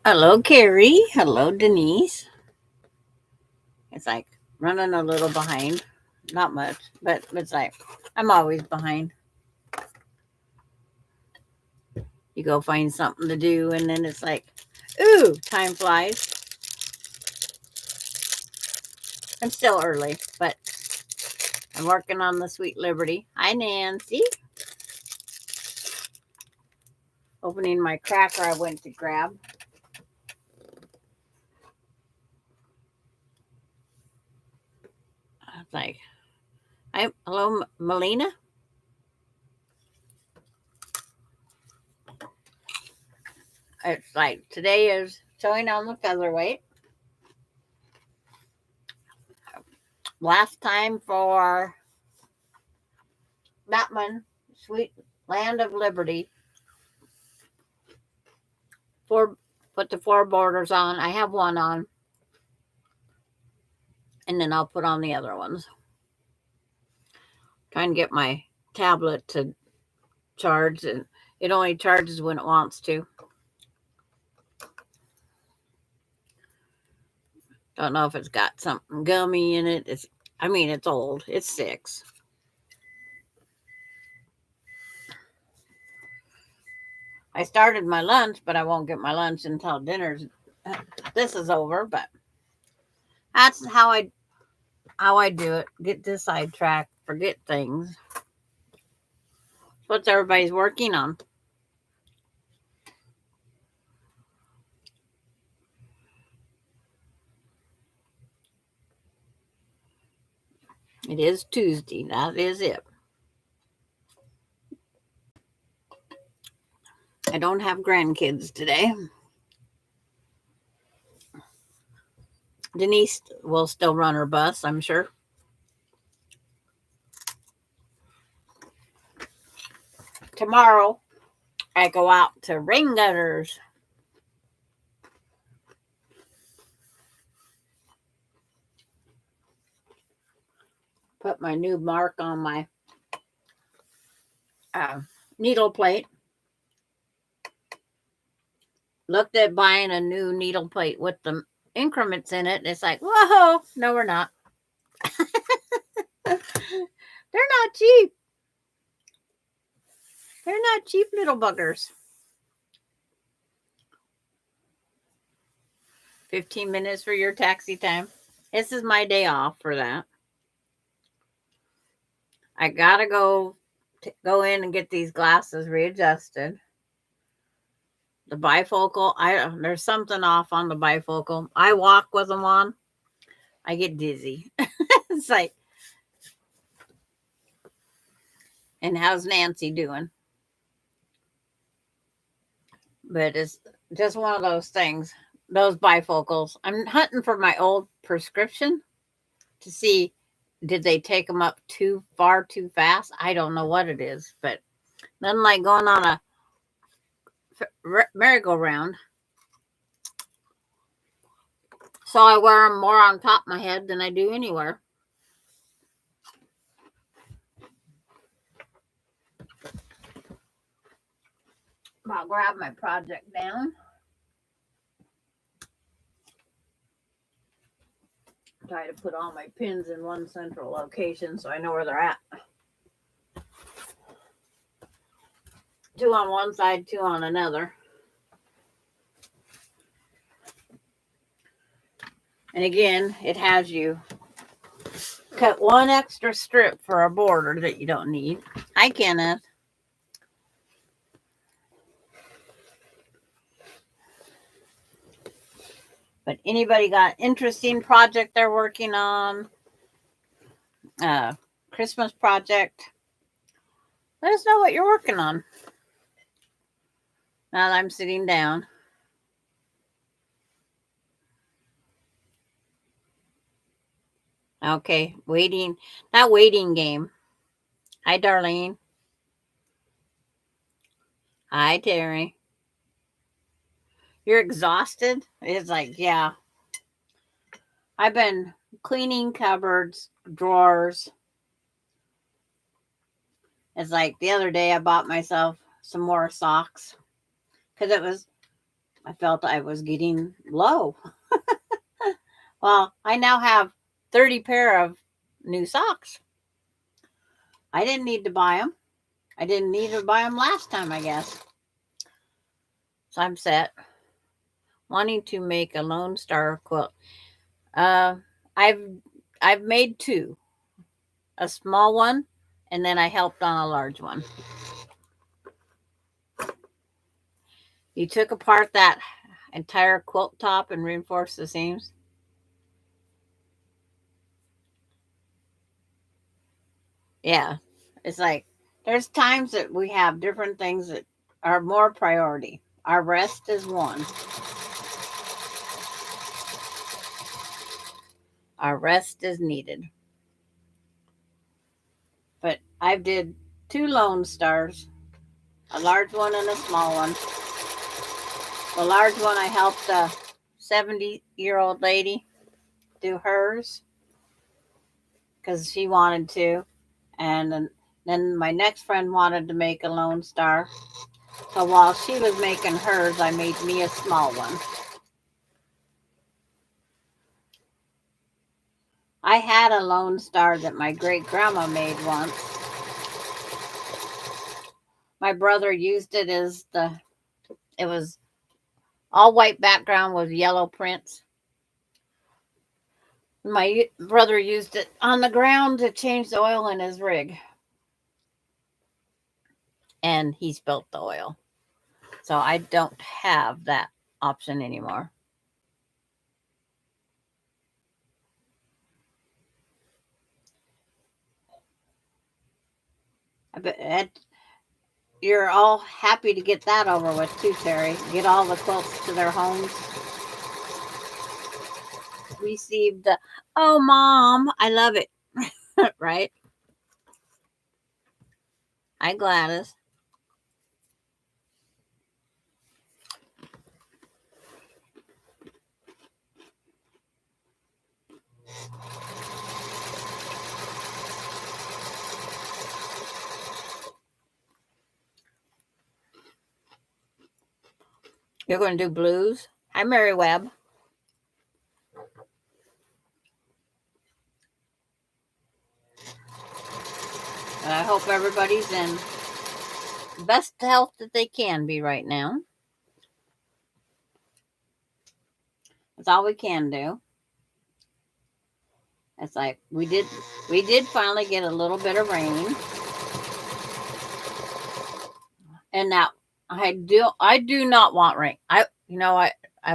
Hello, Carrie. Hello, Denise. It's like running a little behind. Not much, but it's like I'm always behind. You go find something to do, and then it's like, ooh, time flies. I'm still early, but I'm working on the Sweet Liberty. Hi, Nancy. Opening my cracker I went to grab. It's like, hello, Melina. It's like today is showing on the featherweight. Last time for that one, Sweet Land of Liberty. Four, put the four borders on. I have one on, and then I'll put on the other ones. Trying to get my tablet to charge, and it only charges when it wants to. Don't know if it's got something gummy in it. It's old. It's 6. I started my lunch, but I won't get my lunch until dinner's. This is over, but that's how I do it. Get this sidetracked, forget things. What's everybody's working on? It is Tuesday. That is it. I don't have grandkids today. Denise will still run her bus, I'm sure. Tomorrow, I go out to Ring Gutters. Put my new mark on my needle plate. Looked at buying a new needle plate with the increments in it. And it's like, whoa, no, we're not. They're not cheap. They're not cheap little buggers. 15 minutes for your taxi time. This is my day off for that. I gotta go in and get these glasses readjusted. The bifocal, there's something off on the bifocal. I walk with them on. I get dizzy. It's like, and how's Nancy doing? But it's just one of those things. Those bifocals. I'm hunting for my old prescription to see did they take them up too far too fast. I don't know what it is, but nothing like going on a merry-go-round. So I wear them more on top of my head than I do anywhere. I'll grab my project down. Try to put all my pins in one central location so I know where they're at. 2 on one side, 2 on another. And again, it has you cut one extra strip for a border that you don't need. Hi, Kenneth. But anybody got interesting project they're working on? Christmas project? Let us know what you're working on. Now that I'm sitting down. Okay, waiting. That waiting game. Hi, Darlene. Hi, Terry. You're exhausted? It's like, yeah. I've been cleaning cupboards, drawers. It's like the other day I bought myself some more socks because it was I felt I was getting low. Well, I now have 30 pair of new socks. I didn't need to buy them. I didn't need to buy them last time, I guess. So I'm set. Wanting to make a Lone Star quilt. Uh, I've I've made two, a small one, and then I helped on a large one. You took apart that entire quilt top and reinforced the seams. Yeah, it's like there's times that we have different things that are more priority. Our rest is one. Our rest is needed. But I did two Lone Stars, a large one and a small one. The large one I helped a 70-year-old lady do hers because she wanted to, and then my next friend wanted to make a Lone Star. So while she was making hers, I made me a small one. I had a Lone Star that my great grandma made once. My brother used it as it was all white background with yellow prints. My brother used it on the ground to change the oil in his rig, and he spilt the oil. So I don't have that option anymore. I bet you're all happy to get that over with too, Terry. Get all the quilts to their homes. Received the, oh, Mom, I love it. Right? Hi, Gladys. You're going to do blues? Hi, Mary Webb. I hope everybody's in best health that they can be right now. That's all we can do. It's like we did finally get a little bit of rain. And now I do not want rain. I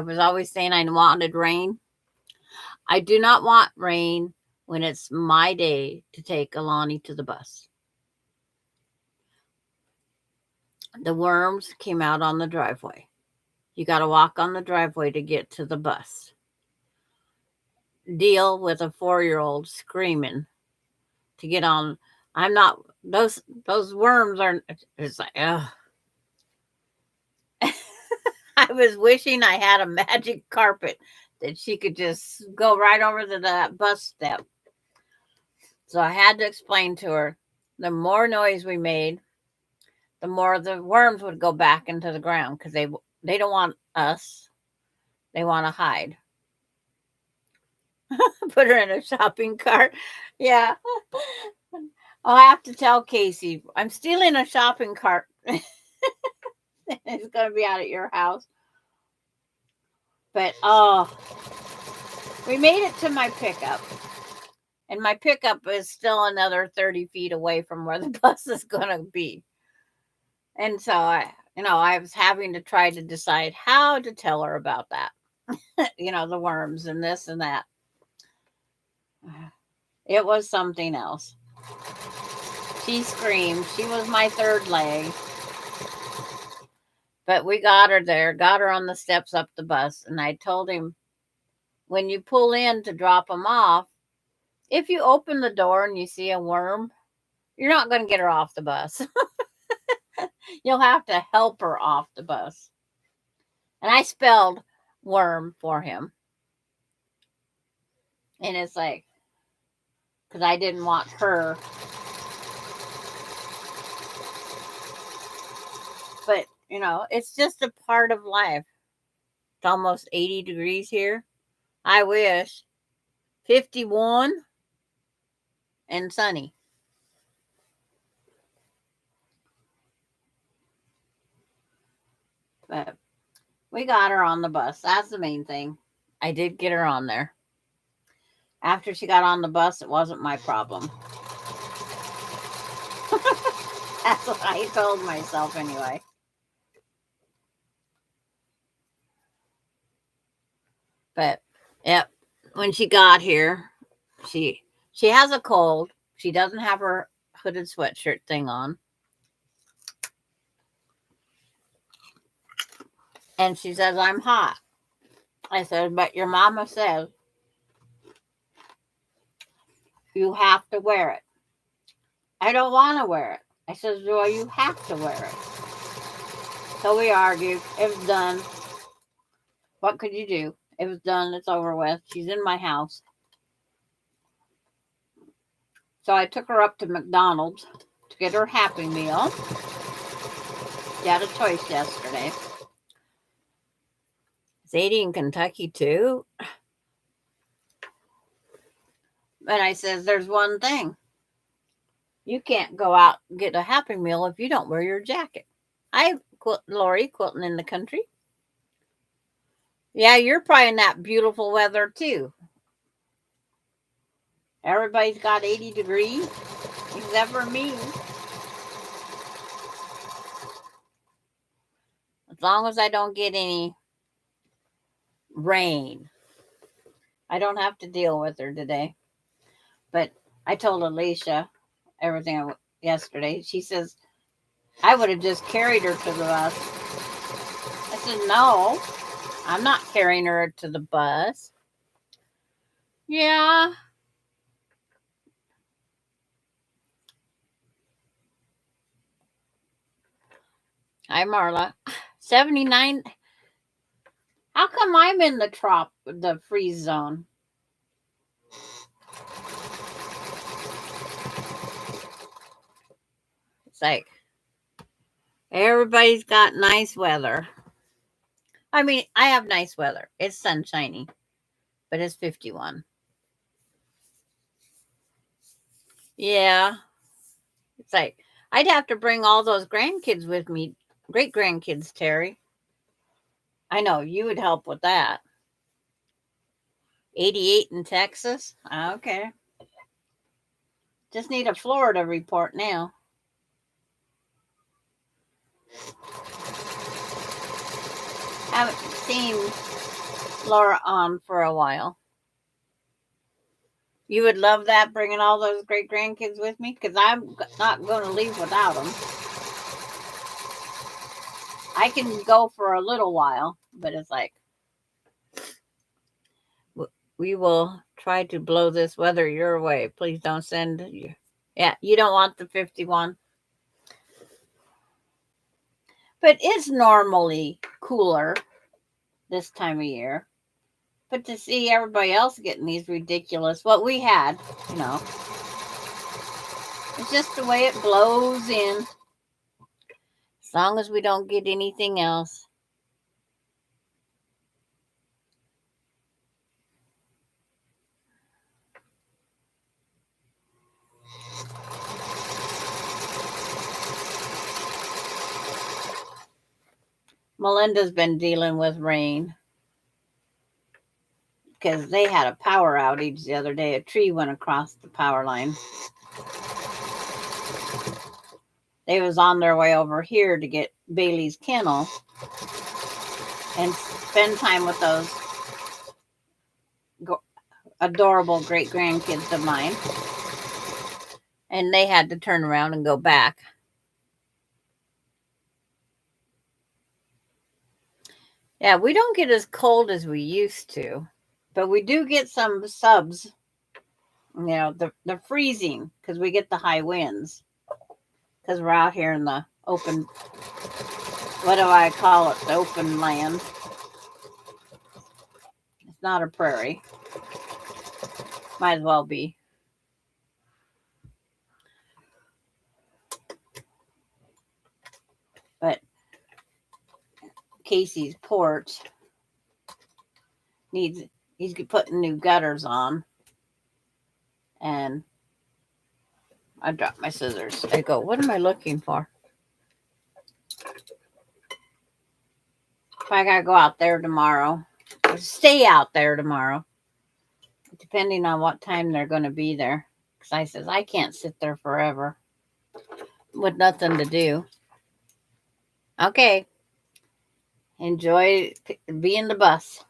was always saying I wanted rain. I do not want rain when it's my day to take Alani to the bus. The worms came out on the driveway. You got to walk on the driveway to get to the bus. Deal with a 4-year-old screaming to get on. I'm not those worms are. It's like, ugh. I was wishing I had a magic carpet that she could just go right over to that bus step. So I had to explain to her, the more noise we made, the more the worms would go back into the ground because they don't want us. They want to hide. Put her in a shopping cart. Yeah. I'll have to tell Casey, I'm stealing a shopping cart. It's going to be out at your house. But, oh, we made it to my pickup. And my pickup is still another 30 feet away from where the bus is going to be. And so I was having to try to decide how to tell her about that. The worms and this and that. It was something else. She screamed. She was my third leg. But we got her there, got her on the steps up the bus. And I told him, when you pull in to drop them off, if you open the door and you see a worm, you're not going to get her off the bus. You'll have to help her off the bus. And I spelled worm for him. And it's like, because I didn't want her. But, it's just a part of life. almost 80 degrees here. I wish. 51 and sunny. But we got her on the bus. That's the main thing. I did get her on there. After she got on the bus, it wasn't my problem. That's what I told myself anyway. But yep, when she got here, she she has a cold. She doesn't have her hooded sweatshirt thing on. And she says, I'm hot. I said, but your mama says you have to wear it. I don't want to wear it. I says, well, you have to wear it. So we argued. It was done. What could you do? It was done. It's over with. She's in my house. So I took her up to McDonald's to get her Happy Meal. She had a choice yesterday. Sadie in Kentucky too. And I says, there's one thing. You can't go out and get a Happy Meal if you don't wear your jacket. Lori, quilting in the country. Yeah, you're probably in that beautiful weather too. Everybody's got 80 degrees, except for me. As long as I don't get any rain, I don't have to deal with her today. But I told Alicia everything yesterday. She says, I would have just carried her to the bus. I said, no, I'm not carrying her to the bus. Yeah. Hi, Marla. 79. How come I'm in the freeze zone? It's like everybody's got nice weather. I mean, I have nice weather. It's sunshiny, but it's 51. Yeah. It's like I'd have to bring all those grandkids with me, great grandkids, Terry. I know you would help with that. 88 in Texas. Okay. Just need a Florida report now. Haven't seen Laura on for a while. You would love that, bringing all those great grandkids with me? Because I'm not going to leave without them. I can go for a little while, but it's like, we will try to blow this weather your way. Please don't send you. Yeah, you don't want the 51. But it's normally cooler this time of year. But to see everybody else getting these ridiculous, what we had, it's just the way it blows in. As long as we don't get anything else. Melinda's been dealing with rain because they had a power outage the other day. A tree went across the power line. They was on their way over here to get Bailey's kennel and spend time with those adorable great grandkids of mine. And they had to turn around and go back. Yeah, we don't get as cold as we used to, but we do get some subs. The freezing because we get the high winds because we're out here in the open, what do I call it? The open land. It's not a prairie. Might as well be. But Casey's porch he's putting new gutters on, and I dropped my scissors. I go, what am I looking for? If I gotta go out there tomorrow, or stay out there tomorrow, depending on what time they're going to be there. Because I says I can't sit there forever with nothing to do. Okay, enjoy being the bus.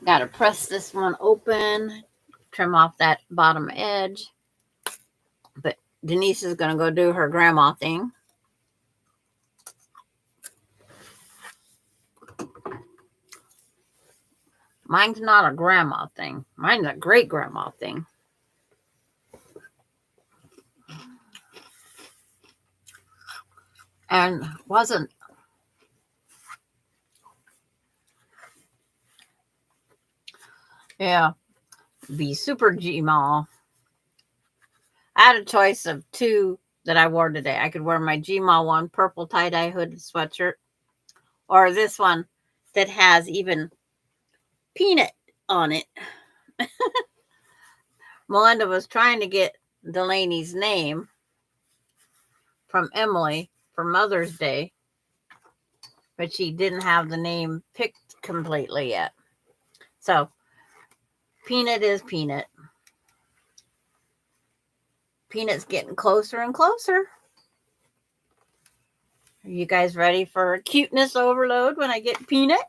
Got to press this one open, trim off that bottom edge. But Denise is going to go do her grandma thing. Mine's not a grandma thing. Mine's a great grandma thing. And wasn't be super Gmail. I had a choice of two that I wore today. I could wear my Gmail one, purple tie-dye hooded sweatshirt, or this one that has even peanut on it. Melinda was trying to get Delaney's name from Emily for Mother's Day, but she didn't have the name picked completely yet. So, Peanut is Peanut. Peanut's getting closer and closer. Are you guys ready for cuteness overload when I get Peanut?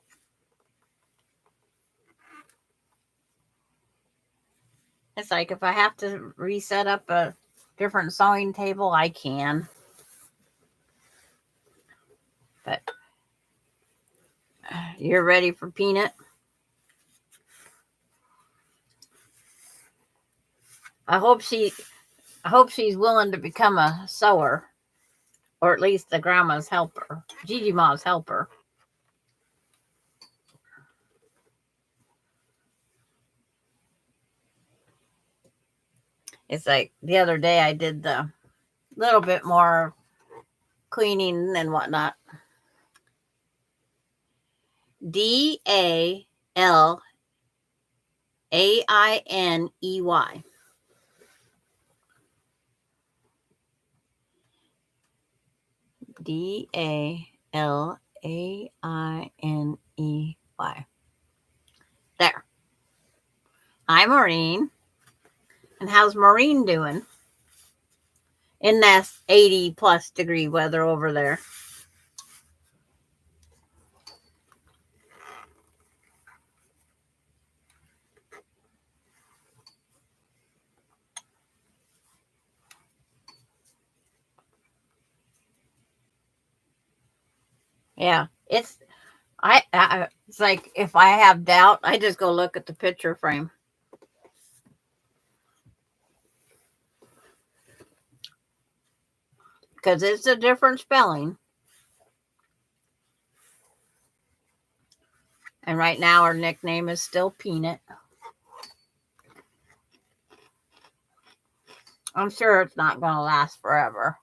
It's like if I have to reset up a different sewing table, I can. But you're ready for Peanut? I hope she's willing to become a sewer, or at least the grandma's helper, Gigi Ma's helper. It's like the other day I did the little bit more cleaning and whatnot. DALAINEY. DALAINEY. There. Hi, Maureen. And how's Maureen doing in that 80 plus degree weather over there? Yeah, it's it's like if I have doubt, I just go look at the picture frame. Because it's a different spelling. And right now our nickname is still Peanut. I'm sure it's not going to last forever.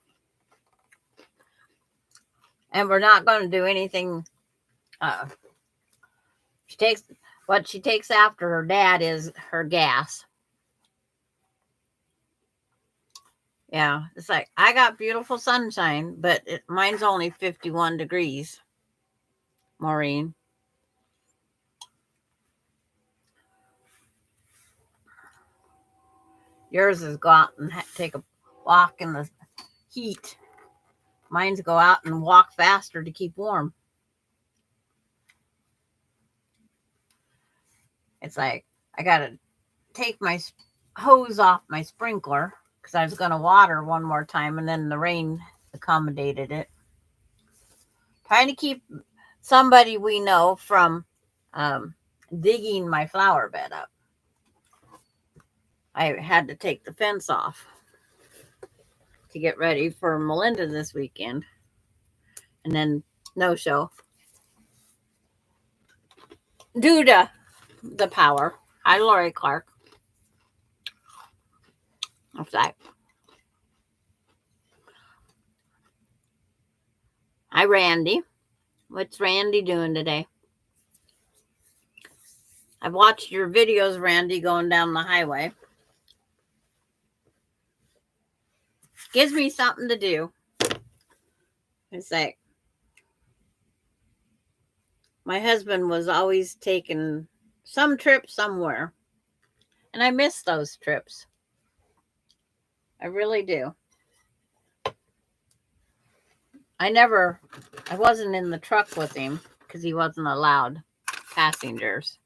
And we're not going to do anything. What she takes after her dad is her gas. Yeah, it's like I got beautiful sunshine, but mine's only 51 degrees, Maureen. Yours is go out and take a walk in the heat. Mine's go out and walk faster to keep warm. It's like I got to take my hose off my sprinkler because I was going to water one more time, and then the rain accommodated it. Trying to keep somebody we know from digging my flower bed up. I had to take the fence off to get ready for Melinda this weekend. And then no show. Due to the power. Hi, Lori Clark. What's that? Hi, Randy. What's Randy doing today? I've watched your videos, Randy, going down the highway. Gives me something to do. It's like my husband was always taking some trip somewhere, and I miss those trips. I really do. I wasn't in the truck with him because he wasn't allowed passengers.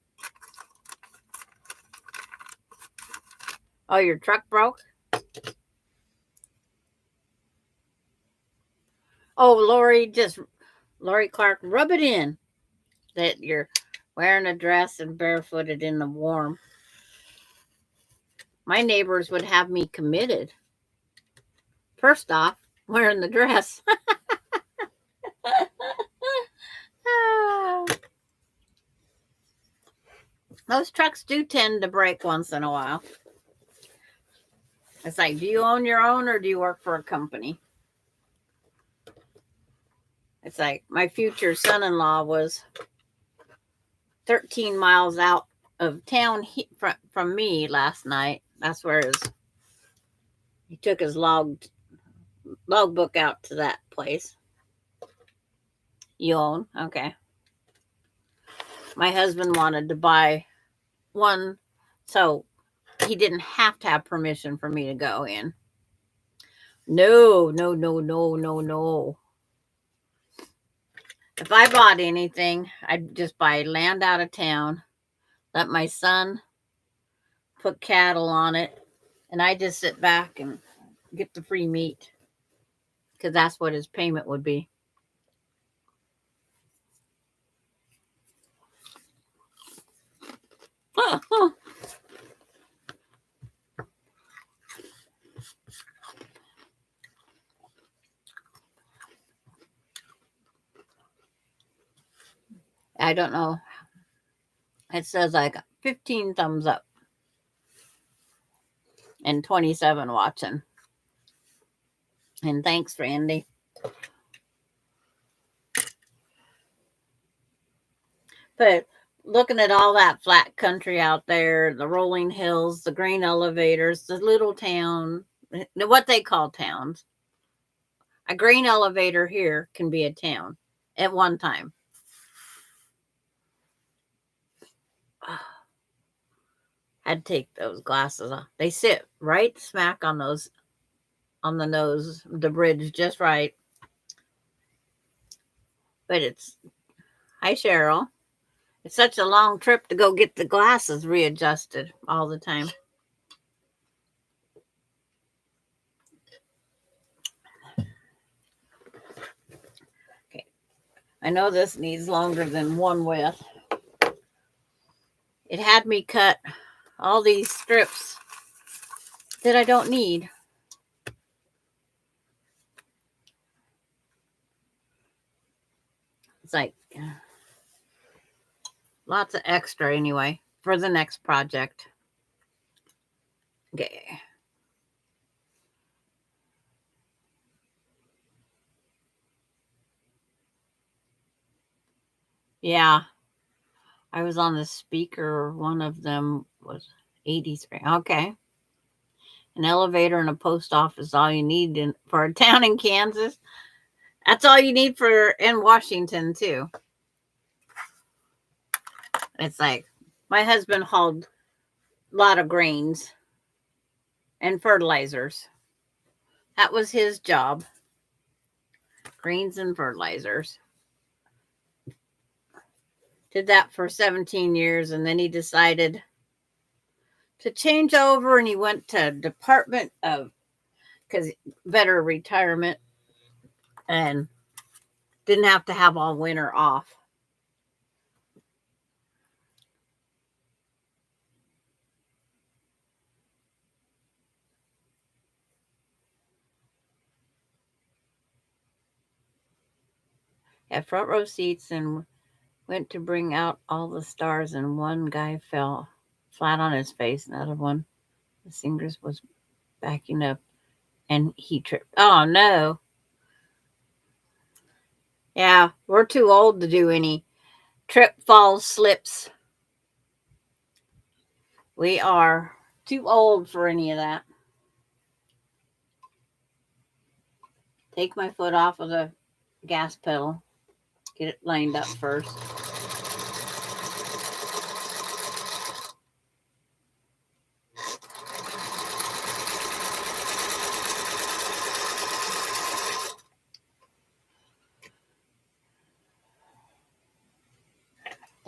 Oh, your truck broke? Oh, Lori Clark, rub it in that you're wearing a dress and barefooted in the warm. My neighbors would have me committed. First off, wearing the dress. Those trucks do tend to break once in a while. It's like, do you own your own or do you work for a company? It's like my future son-in-law was 13 miles out of town from me last night. That's where he took his logbook out to that place. You own? Okay. My husband wanted to buy one, so he didn't have to have permission for me to go in. No. If I bought anything, I'd just buy land out of town, let my son put cattle on it, and I just sit back and get the free meat because that's what his payment would be. I don't know. It says I got 15 thumbs up and 27 watching. And thanks, Randy. But looking at all that flat country out there, the rolling hills, the grain elevators, the little town, what they call towns. A grain elevator here can be a town at one time. Had to take those glasses off. They sit right smack on the nose, the bridge just right. But hi, Cheryl. It's such a long trip to go get the glasses readjusted all the time. Okay. I know this needs longer than one width. It had me cut all these strips that I don't need. It's like lots of extra anyway for the next project. Okay. Yeah. I was on the speaker. One of them was 83. Okay. An elevator and a post office, all you need for a town in Kansas. That's all you need in Washington, too. It's like my husband hauled a lot of grains and fertilizers. That was his job. Grains and fertilizers. Did that for 17 years, and then he decided to change over, and he went to Department of better retirement and didn't have to have all winter off. Had front row seats and went to bring out all the stars, and one guy fell flat on his face. Another one, the singers was backing up, and he tripped. Oh no! Yeah, we're too old to do any trip, falls, slips. We are too old for any of that. Take my foot off of the gas pedal. Get it lined up first.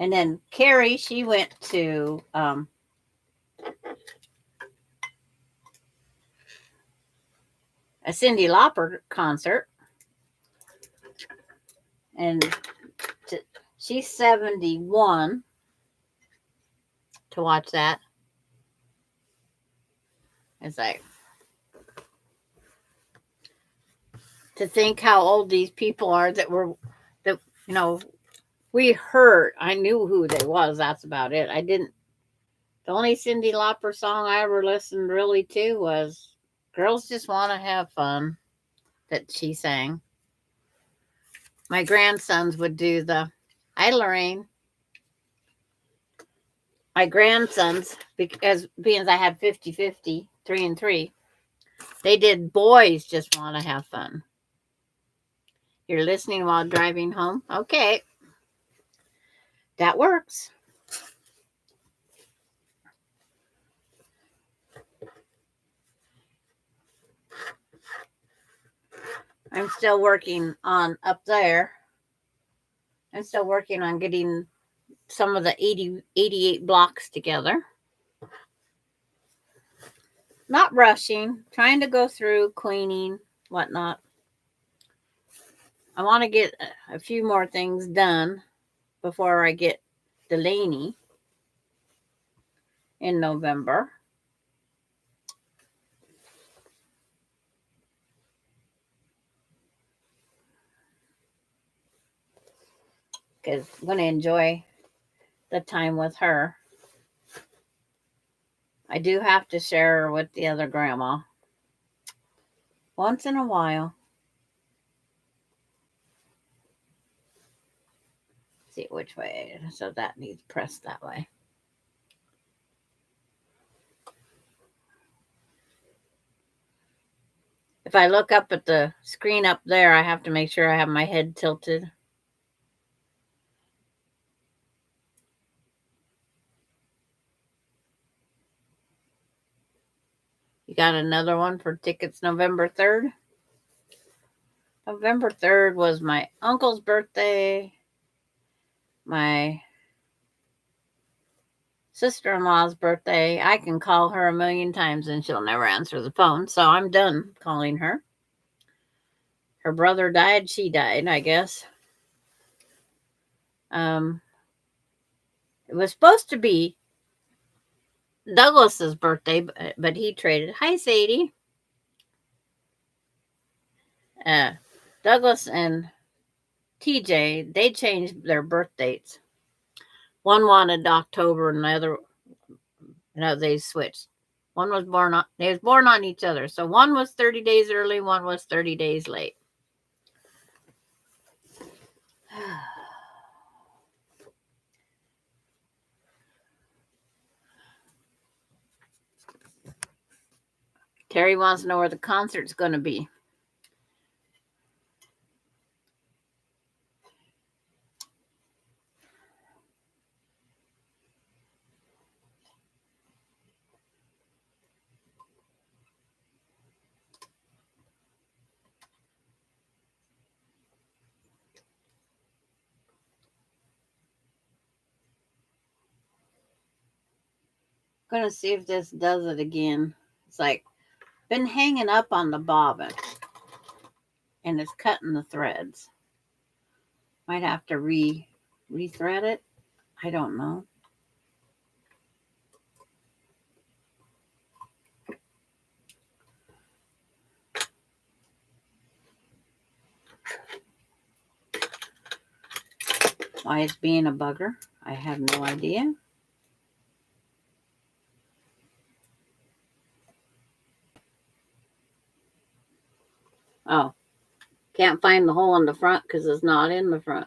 And then Carrie, she went to a Cyndi Lauper concert, and she's 71 to watch that. It's like to think how old these people are that you know we heard. I knew who they was. That's about it. I didn't. The only Cyndi Lauper song I ever listened really to was "Girls Just Want to Have Fun" that she sang. My grandsons would do the "Hi Lorraine." My grandsons, because being as I had 50-50, 3 and 3, they did "Boys Just Want to Have Fun." You're listening while driving home? Okay, that works. I'm still working on up there. I'm still working on getting some of the 88 blocks together. Not rushing, trying to go through cleaning, whatnot. I want to get a few more things done before I get Delaney in November. Because I'm going to enjoy the time with her. I do have to share her with the other grandma once in a while. See which way. So that needs pressed that way. If I look up at the screen up there, I have to make sure I have my head tilted. You got another one for tickets November 3rd? November 3rd was my uncle's birthday, my sister-in-law's birthday. I can call her a million times and she'll never answer the phone, so I'm done calling her. Her brother died, she died, I guess. It was supposed to be Douglas's birthday, but he traded. Hi, Sadie. Douglas and TJ, they changed their birth dates. One wanted October, and the other, they switched. One was born on, they was born on each other. So one was 30 days early, one was 30 days late. Terry wants to know where the concert's going to be. I'm going to see if this does it again. It's like been hanging up on the bobbin and it's cutting the threads. Might have to rethread it. I don't know. Why it's being a bugger, I have no idea. Oh, Can't find the hole in the front because it's not in the front.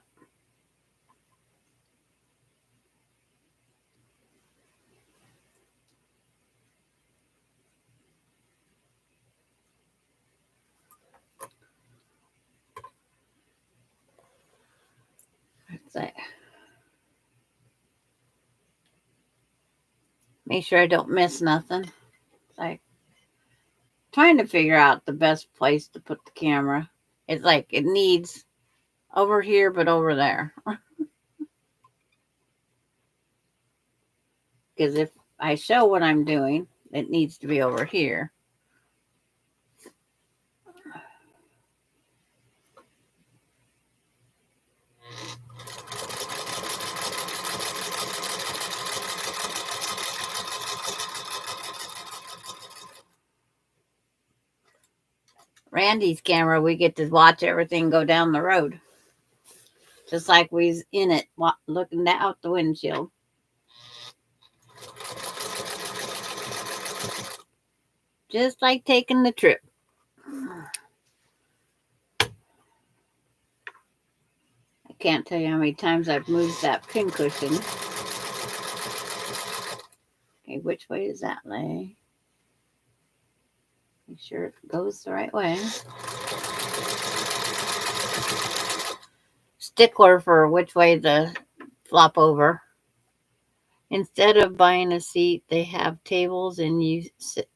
That's it. Make sure I don't miss nothing. It's like trying to figure out the best place to put the camera. It's like it needs over here, but over there. Because if I show what I'm doing, it needs to be over here. Randy's camera, we get to watch everything go down the road. Just like we's in it, looking out the windshield. Just like taking the trip. I can't tell you how many times I've moved that pincushion. Okay, which way does that lay? Make sure it goes the right way. Stickler for which way to flop over. Instead of buying a seat, they have tables and you sit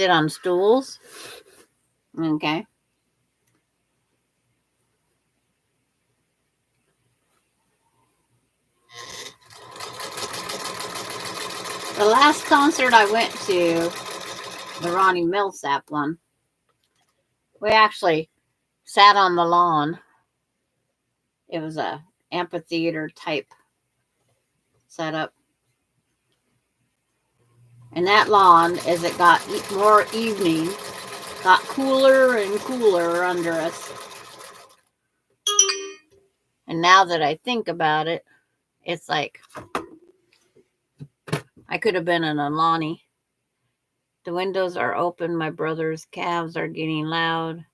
on stools. Okay. The last concert I went to, the Ronnie Millsap one, we actually sat on the lawn. It was a amphitheater type setup. And that lawn, as it got more evening, got cooler and cooler under us. And now that I think about it, it's like I could have been in a Lonnie. The windows are open. My brother's calves are getting loud.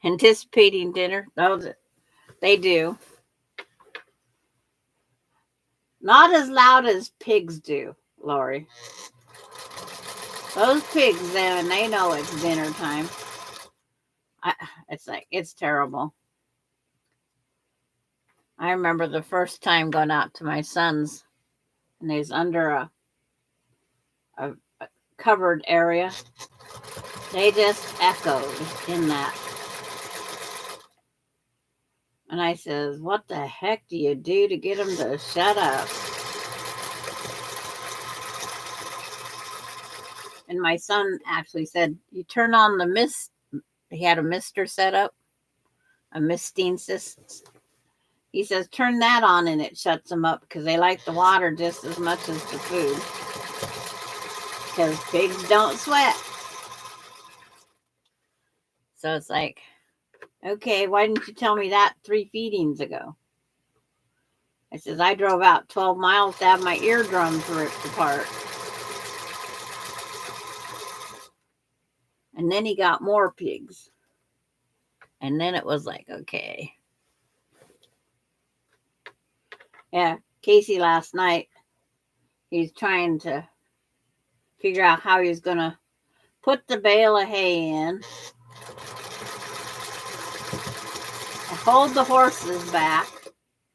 Anticipating dinner. Oh, they do. Not as loud as pigs do, Lori. Those pigs, then, they know it's dinner time. It's terrible. I remember the first time going out to my son's, and he's under a covered area. They just echoed in that. And I says, what the heck do you do to get them to shut up? And my son actually said, you turn on the mist. He had a mister set up, a misting system. He says, turn that on and it shuts them up because they like the water just as much as the food. Because pigs don't sweat. So it's like, okay, why didn't you tell me that 3 feedings ago? I says, I drove out 12 miles to have my eardrums ripped apart. And then he got more pigs. And then it was like, okay. Yeah, Casey last night, he's trying to figure out how he's going to put the bale of hay in and hold the horses back.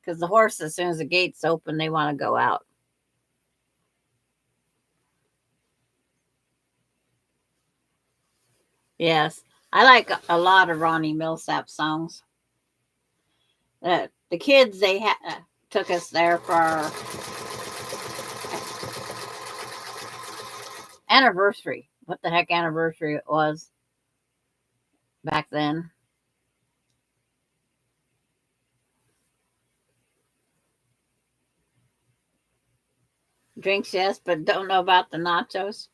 Because the horses, as soon as the gate's open, they want to go out. Yes, I like a lot of Ronnie Millsap songs. The kids, they took us there for our anniversary. What the heck anniversary it was back then. Drinks, yes, but don't know about the nachos.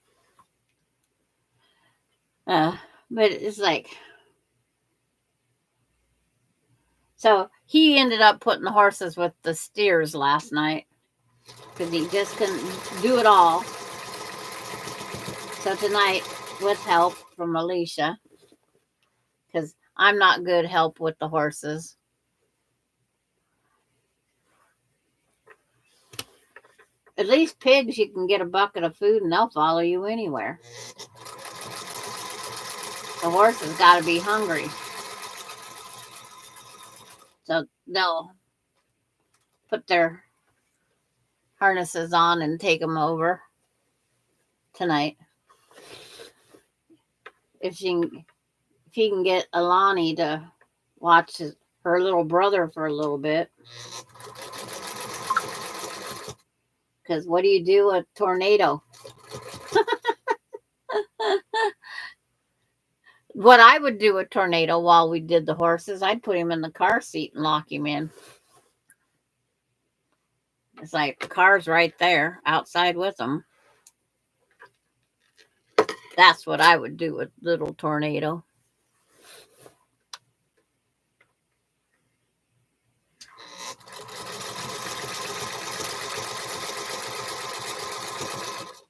But it's like, so he ended up putting the horses with the steers last night because he just couldn't do it all. So tonight, with help from Alicia, because I'm not good help with the horses. At least pigs, you can get a bucket of food and they'll follow you anywhere. The horses got to be hungry. So they'll put their harnesses on and take them over tonight. If he can get Alani to watch her little brother for a little bit. Because what do you do with a tornado? What I would do with tornado while we did the horses, I'd put him in the car seat and lock him in. It's like the car's right there outside with them. That's what I would do with little tornado.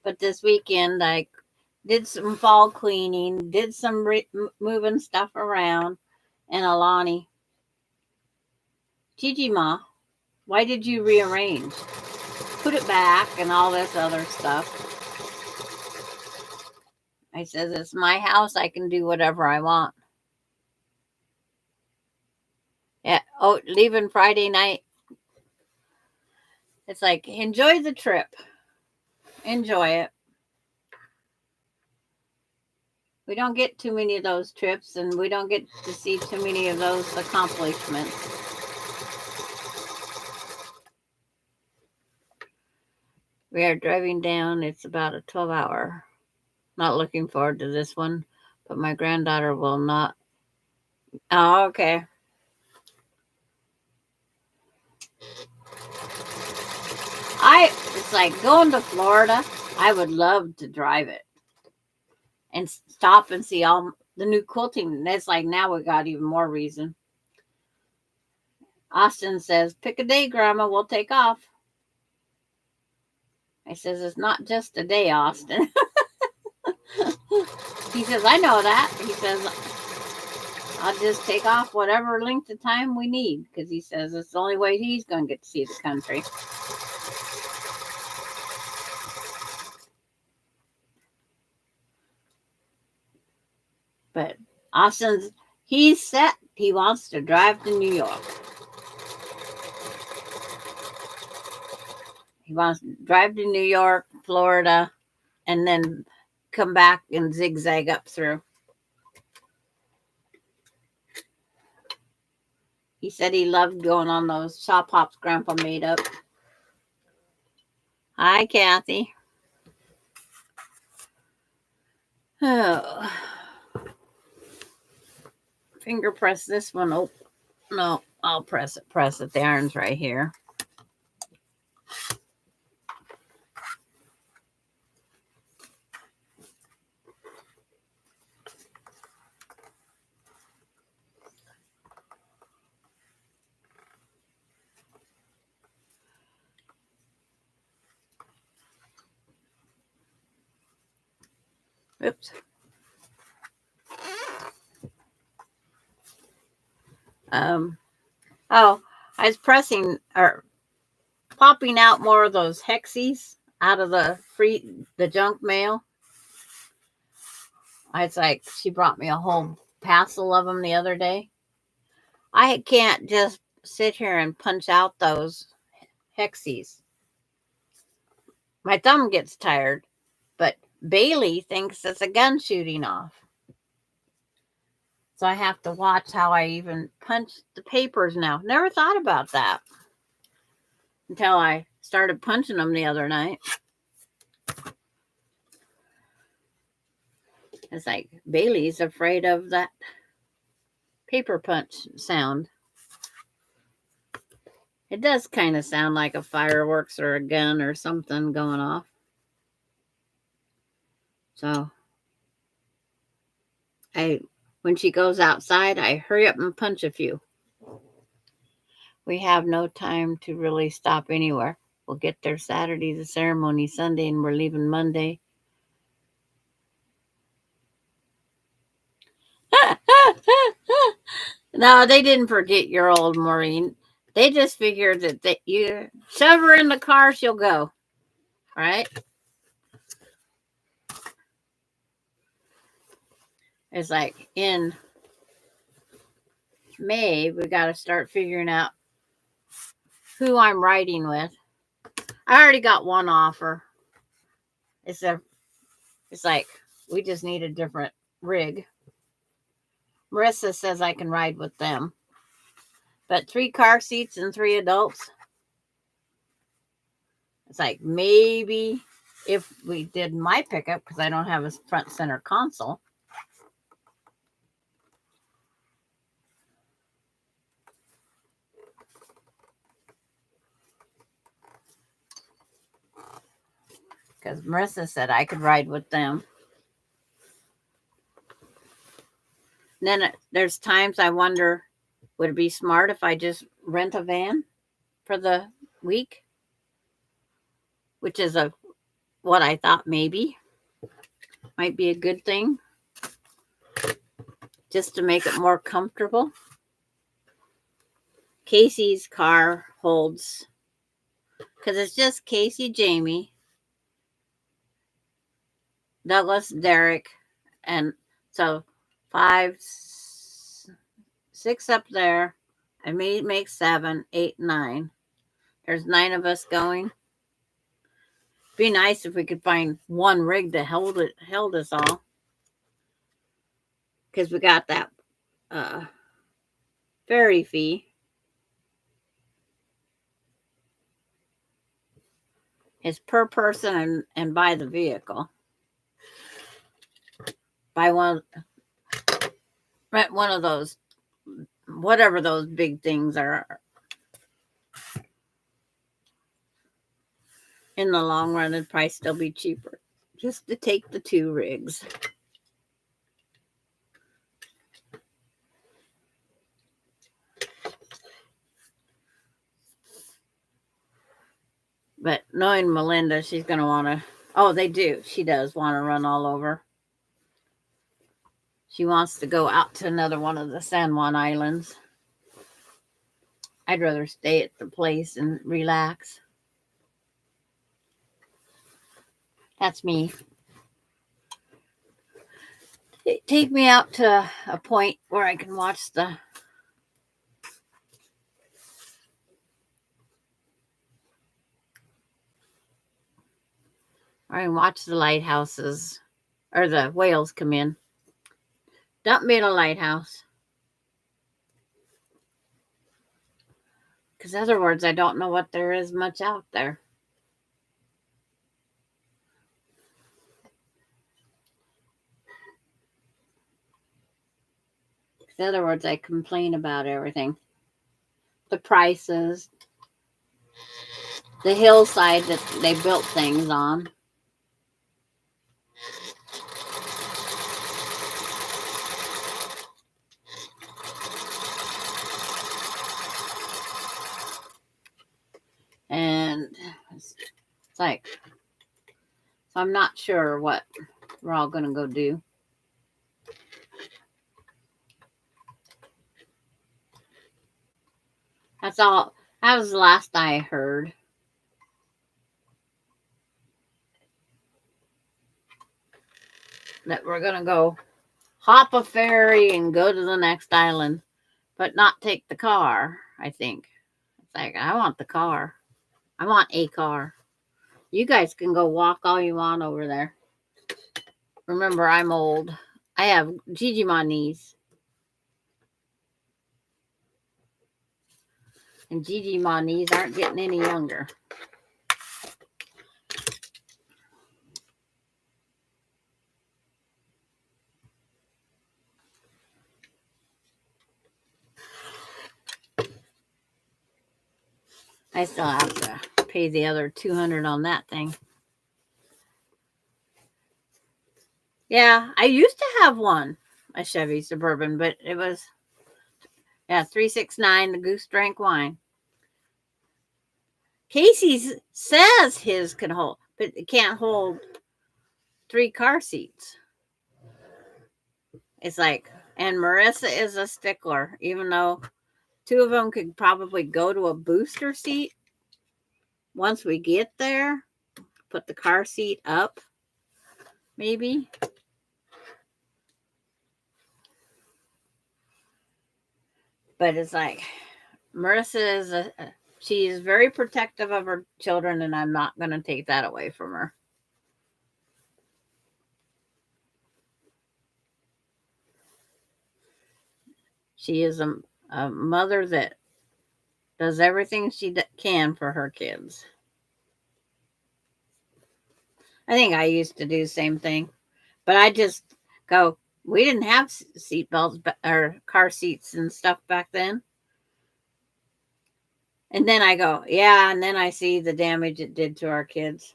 But this weekend, I did some fall cleaning, did some moving stuff around, and Alani, Gigi Ma, why did you rearrange? Put it back and all this other stuff. I says, it's my house. I can do whatever I want. Yeah. Oh, leaving Friday night. It's like, enjoy the trip. Enjoy it. We don't get too many of those trips, and we don't get to see too many of those accomplishments. We are driving down. It's about a 12-hour. Not looking forward to this one, but my granddaughter will not. Oh, okay. It's like going to Florida. I would love to drive it and stop and see all the new quilting. That's like now we got even more reason. Austin says, pick a day, Grandma, we'll take off. I says, it's not just a day, Austin. He says, I know that. He says, I'll just take off whatever length of time we need, because he says it's the only way he's going to get to see the country. But Austin's, he's set. He wants to drive to New York. He wants to drive to New York, Florida, and then come back and zigzag up through. He said he loved going on those shop hops Grandpa made up. Hi, Kathy. Oh. Finger press this one. Oh, no, I'll press it. Press it. The iron's right here. Oops. Oh, I was pressing or popping out more of those hexies out of the junk mail. It's like she brought me a whole parcel of them the other day. I can't just sit here and punch out those hexies. My thumb gets tired, but Bailey thinks it's a gun shooting off. So I have to watch how I even punch the papers now. Never thought about that until I started punching them the other night. It's like Bailey's afraid of that paper punch sound. It does kind of sound like a fireworks or a gun or something going off. So when she goes outside, I hurry up and punch a few. We have no time to really stop anywhere. We'll get there Saturday, the ceremony Sunday, and we're leaving Monday. No, they didn't forget your old Maureen. They just figured that you shove her in the car, she'll go. Right? It's like in May, we got to start figuring out who I'm riding with. I already got one offer. It's like we just need a different rig. Marissa says I can ride with them, but 3 car seats and 3 adults. It's like maybe if we did my pickup, because I don't have a front center console. Because Marissa said I could ride with them. And then there's times I wonder, would it be smart if I just rent a van for the week? Which is what I thought maybe might be a good thing, just to make it more comfortable. Casey's car holds, because it's just Casey, Jamie, Douglas, Derek, and so 5, 6 up there. I may make 7, 8, 9. There's 9 of us going. Be nice if we could find one rig to held us all, because we got that ferry fee. It's per person and by the vehicle. Buy one, rent one of those, whatever those big things are. In the long run, it'd probably still be cheaper just to take the 2 rigs. But knowing Melinda, she's going to want to, oh, they do. She does want to run all over. She wants to go out to another one of the San Juan Islands. I'd rather stay at the place and relax. That's me. Take me out to a point where I can watch the lighthouses or the whales come in. Dump me at a lighthouse. Because other words, I don't know what there is much out there. In other words, I complain about everything. The prices, the hillside that they built things on. And it's like, so I'm not sure what we're all going to go do. That's all. That was the last I heard. That we're going to go hop a ferry and go to the next island, but not take the car, I think. It's like, I want the car. I want a car. You guys can go walk all you want over there. Remember, I'm old. I have Gigi Ma knees. And Gigi Ma knees aren't getting any younger. I still have to pay the other $200 on that thing. Yeah, I used to have one, a Chevy Suburban, but it was, 369, the Goose Drank Wine. Casey says his can hold, but it can't hold 3 car seats. It's like, And Marissa is a stickler, even though two of them could probably go to a booster seat once we get there. Put the car seat up, maybe. But it's like Marissa is she is very protective of her children, and I'm not going to take that away from her. She is a mother that does everything she can for her kids. I think I used to do the same thing, but I just go, we didn't have seat belts or car seats and stuff back then. And then I go, yeah, and then I see the damage it did to our kids.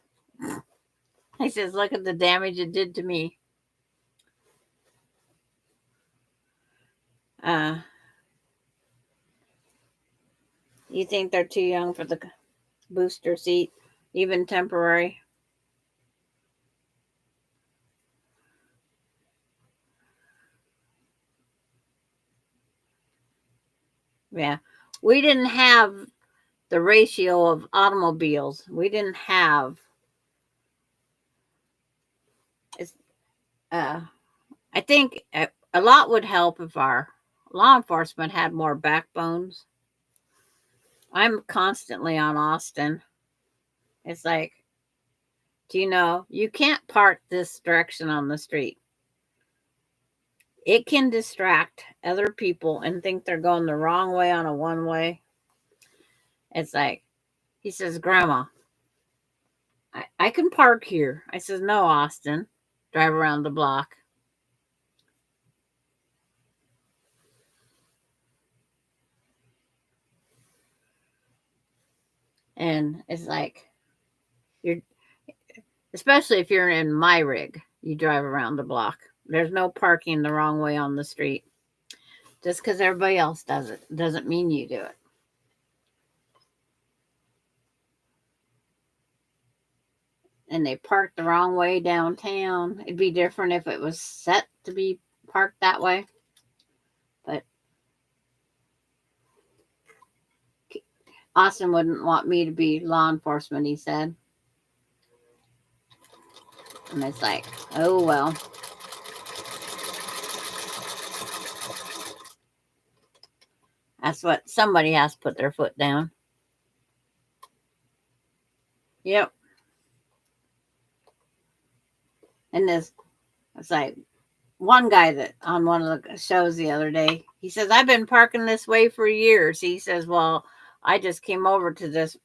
He says, look at the damage it did to me. You think they're too young for the booster seat, even temporary? Yeah. We didn't have the ratio of automobiles. We didn't have it's I think a lot would help if our law enforcement had more backbones. I'm constantly on Austin. It's like, do you know, you can't park this direction on the street. It can distract other people and think they're going the wrong way on a one way. It's like, he says, Grandma, I can park here. I says, no, Austin, drive around the block. And it's like, you're, especially if you're in my rig, you drive around the block. There's no parking the wrong way on the street. Just because everybody else does it doesn't mean you do it. And they park the wrong way downtown. It'd be different if it was set to be parked that way. But Austin wouldn't want me to be law enforcement, he said. And it's like, oh, well. That's what somebody has to put their foot down. Yep. And it's like one guy that on one of the shows the other day, he says, I've been parking this way for years. He says, well, I just came over to this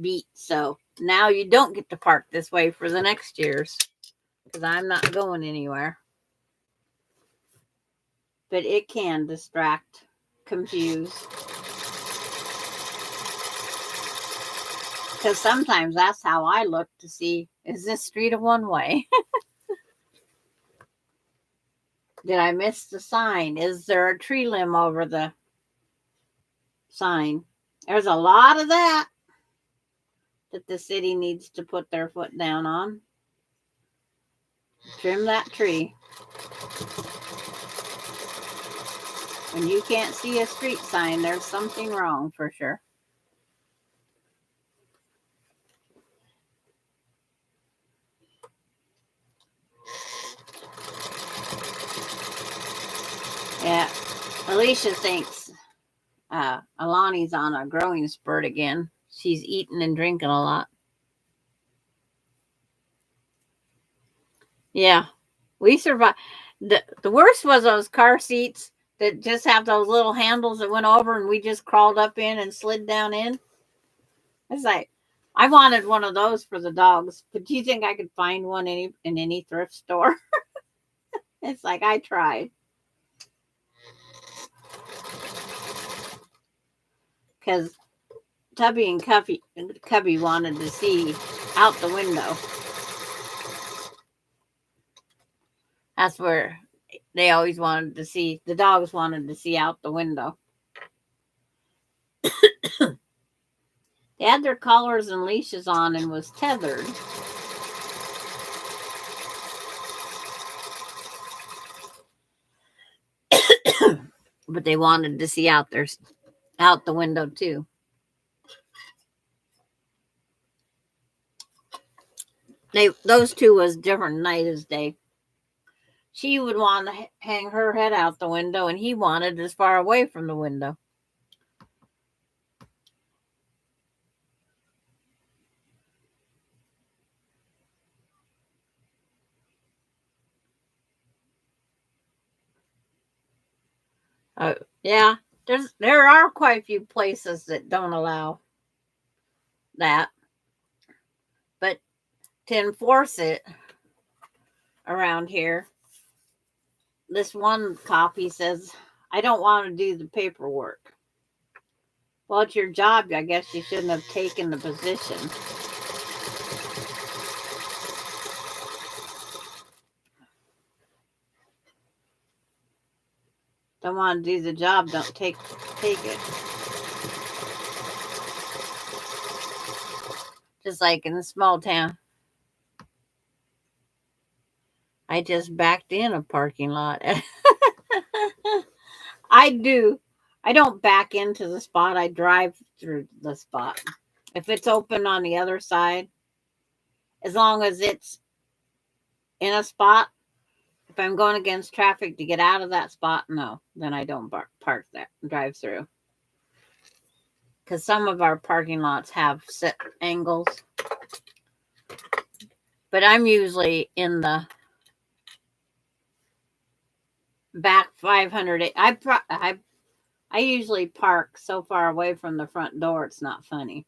beat, so now you don't get to park this way for the next years because I'm not going anywhere. But it can distract, confuse. Because sometimes that's how I look to see, is this street a one way? Did I miss the sign? Is there a tree limb over the sign? There's a lot of that the city needs to put their foot down on. Trim that tree. When you can't see a street sign, there's something wrong for sure. Yeah, Alicia thinks Alani's on a growing spurt again. She's eating and drinking a lot. Yeah, we survived. The worst was those car seats that just have those little handles that went over and we just crawled up in and slid down in. It's like, I wanted one of those for the dogs, but do you think I could find one in any thrift store? It's like, I tried. Because Tubby and Cubby wanted to see out the window. That's where they always wanted to see, the dogs wanted to see out the window. They had their collars and leashes on and was tethered. but they wanted to see out out the window too. Those two was different night as day. She would want to hang her head out the window, and he wanted as far away from the window. Yeah, there are quite a few places that don't allow that, but to enforce it around here, this one copy says, "I don't want to do the paperwork." Well, it's your job. I guess you shouldn't have taken the position. Don't want to do the job, don't take it. Just like in a small town. I just backed in a parking lot. I do. I don't back into the spot. I drive through the spot. If it's open on the other side, as long as it's in a spot, if I'm going against traffic to get out of that spot, no, then I don't park there, drive through. Because some of our parking lots have set angles. But I'm usually in the back 500. I usually park so far away from the front door, it's not funny.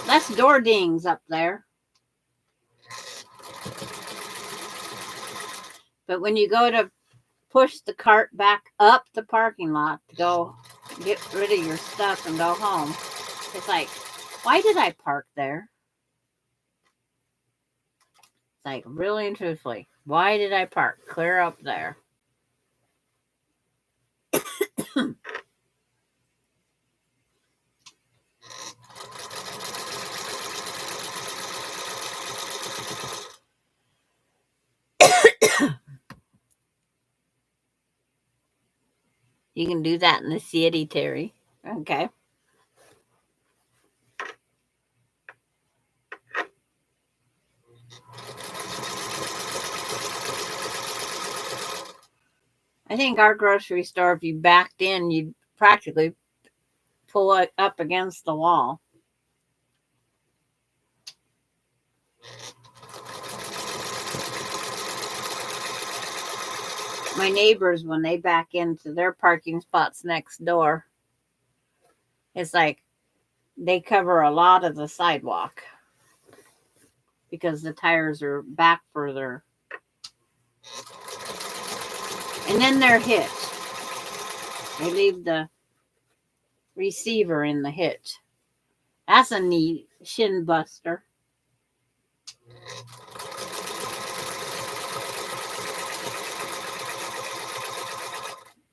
That's door dings up there. But when you go to push the cart back up the parking lot to go get rid of your stuff and go home, it's like, why did I park there? It's like, really and truthfully, why did I park clear up there? You can do that in the city, Terry. Okay. I think our grocery store, if you backed in, you'd practically pull it up against the wall. My neighbors, when they back into their parking spots next door, it's like they cover a lot of the sidewalk because the tires are back further. And then they're hitched. They leave the receiver in the hitch. That's a neat shin buster.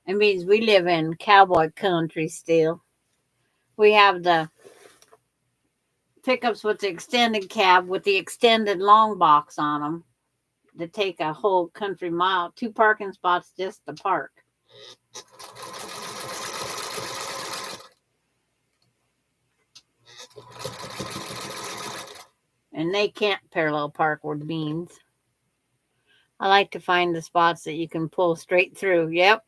It means we live in cowboy country still. We have the pickups with the extended cab with the extended long box on them to take a whole country mile. 2 parking spots just to park. And they can't parallel park with beans. I like to find the spots that you can pull straight through. Yep.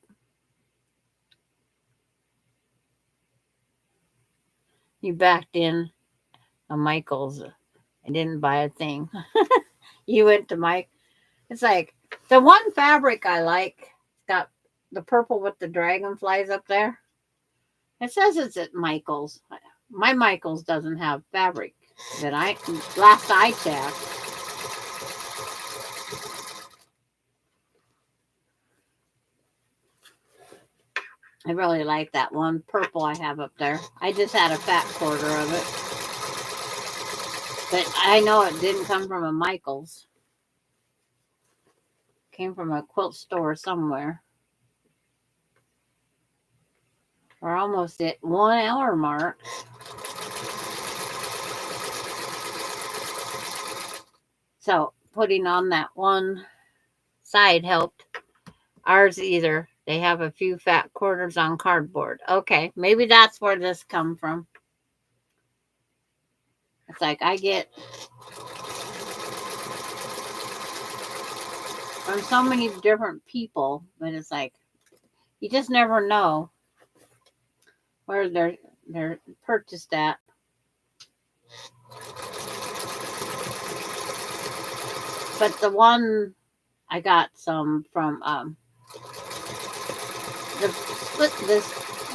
You backed in a Michael's. I didn't buy a thing. You went to Mike. It's like the one fabric I like. It's got the purple with the dragonflies up there. It says it's at Michael's. My Michael's doesn't have fabric that last I checked. I really like that one purple I have up there. I just had a fat quarter of it. But I know it didn't come from a Michael's. It came from a quilt store somewhere. We're almost at 1 hour mark. So putting on that one side helped. Ours either They have a few fat quarters on cardboard. Okay, maybe that's where this come from. It's like I get from so many different people, but it's like you just never know where they're purchased at. But the one I got some from this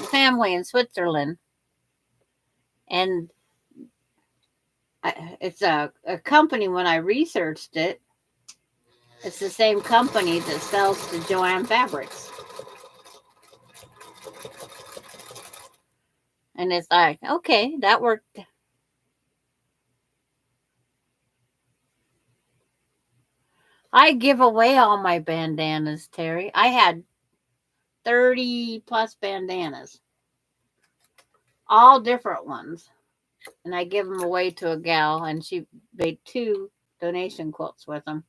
family in Switzerland, and it's a company. When I researched it, it's the same company that sells to Joanne Fabrics, and it's like, okay, that worked. I give away all my bandanas, Terry. I had 30 plus bandanas, all different ones, and I give them away to a gal, and she made 2 donation quilts with them.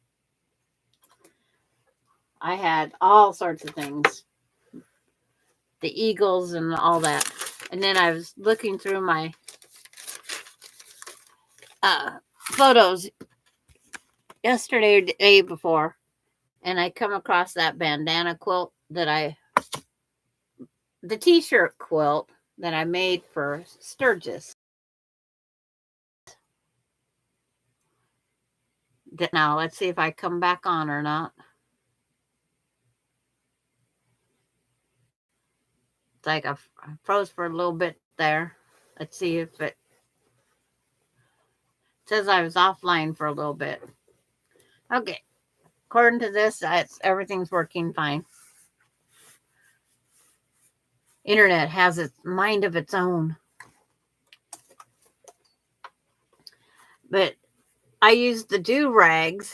I had all sorts of things, the eagles and all that. And then I was looking through my photos yesterday or the day before, and I come across that bandana quilt the t-shirt quilt that I made for Sturgis. Now let's see if I come back on or not. It's like I froze for a little bit there. Let's see if it says I was offline for a little bit. Okay, according to this, everything's working fine. Internet has its mind of its own. But I used the do-rags,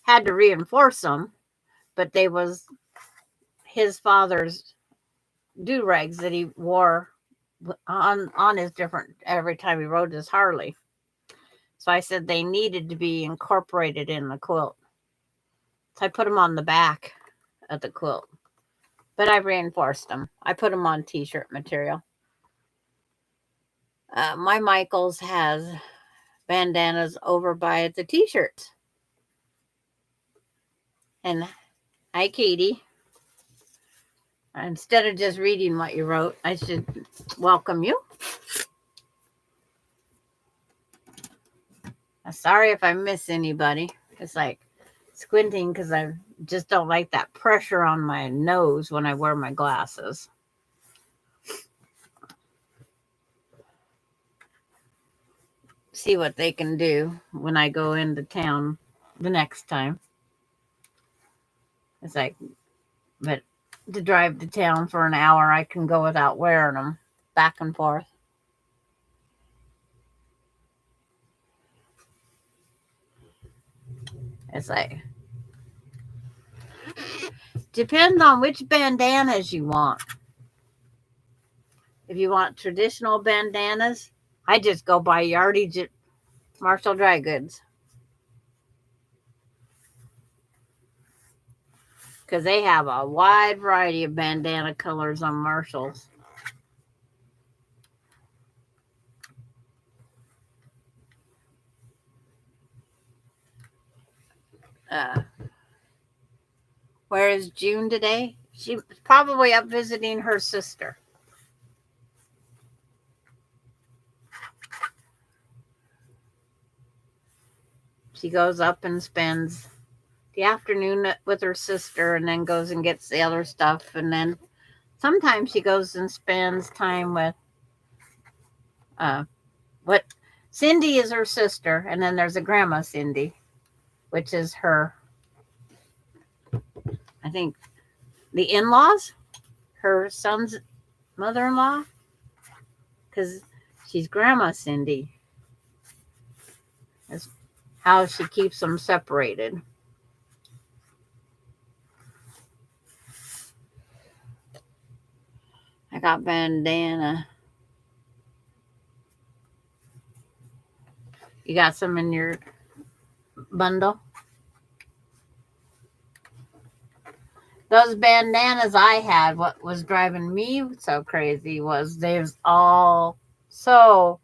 had to reinforce them, but they was his father's do-rags that he wore on his different every time he rode his Harley. So I said they needed to be incorporated in the quilt. So I put them on the back of the quilt, but I reinforced them. I put them on t-shirt material. My Michaels has bandanas over by the t-shirts. And hi, Katie. Instead of just reading what you wrote, I should welcome you. I'm sorry if I miss anybody. It's like squinting because I just don't like that pressure on my nose when I wear my glasses. See what they can do when I go into town the next time. It's like, but to drive to town for an hour, I can go without wearing them back and forth. It's like, depends on which bandanas you want. If you want traditional bandanas, I just go buy yardage at Marshall Dry Goods, because they have a wide variety of bandana colors on Marshall's. Where is June today? She's probably up visiting her sister. She goes up and spends the afternoon with her sister and then goes and gets the other stuff. And then sometimes she goes and spends time with what Cindy is her sister. And then there's a grandma Cindy, which is her, I think, the in-laws, her son's mother-in-law, because she's Grandma Cindy. That's how she keeps them separated. I got bandana. You got some in your bundle? Those bandanas I had, what was driving me so crazy was they was all so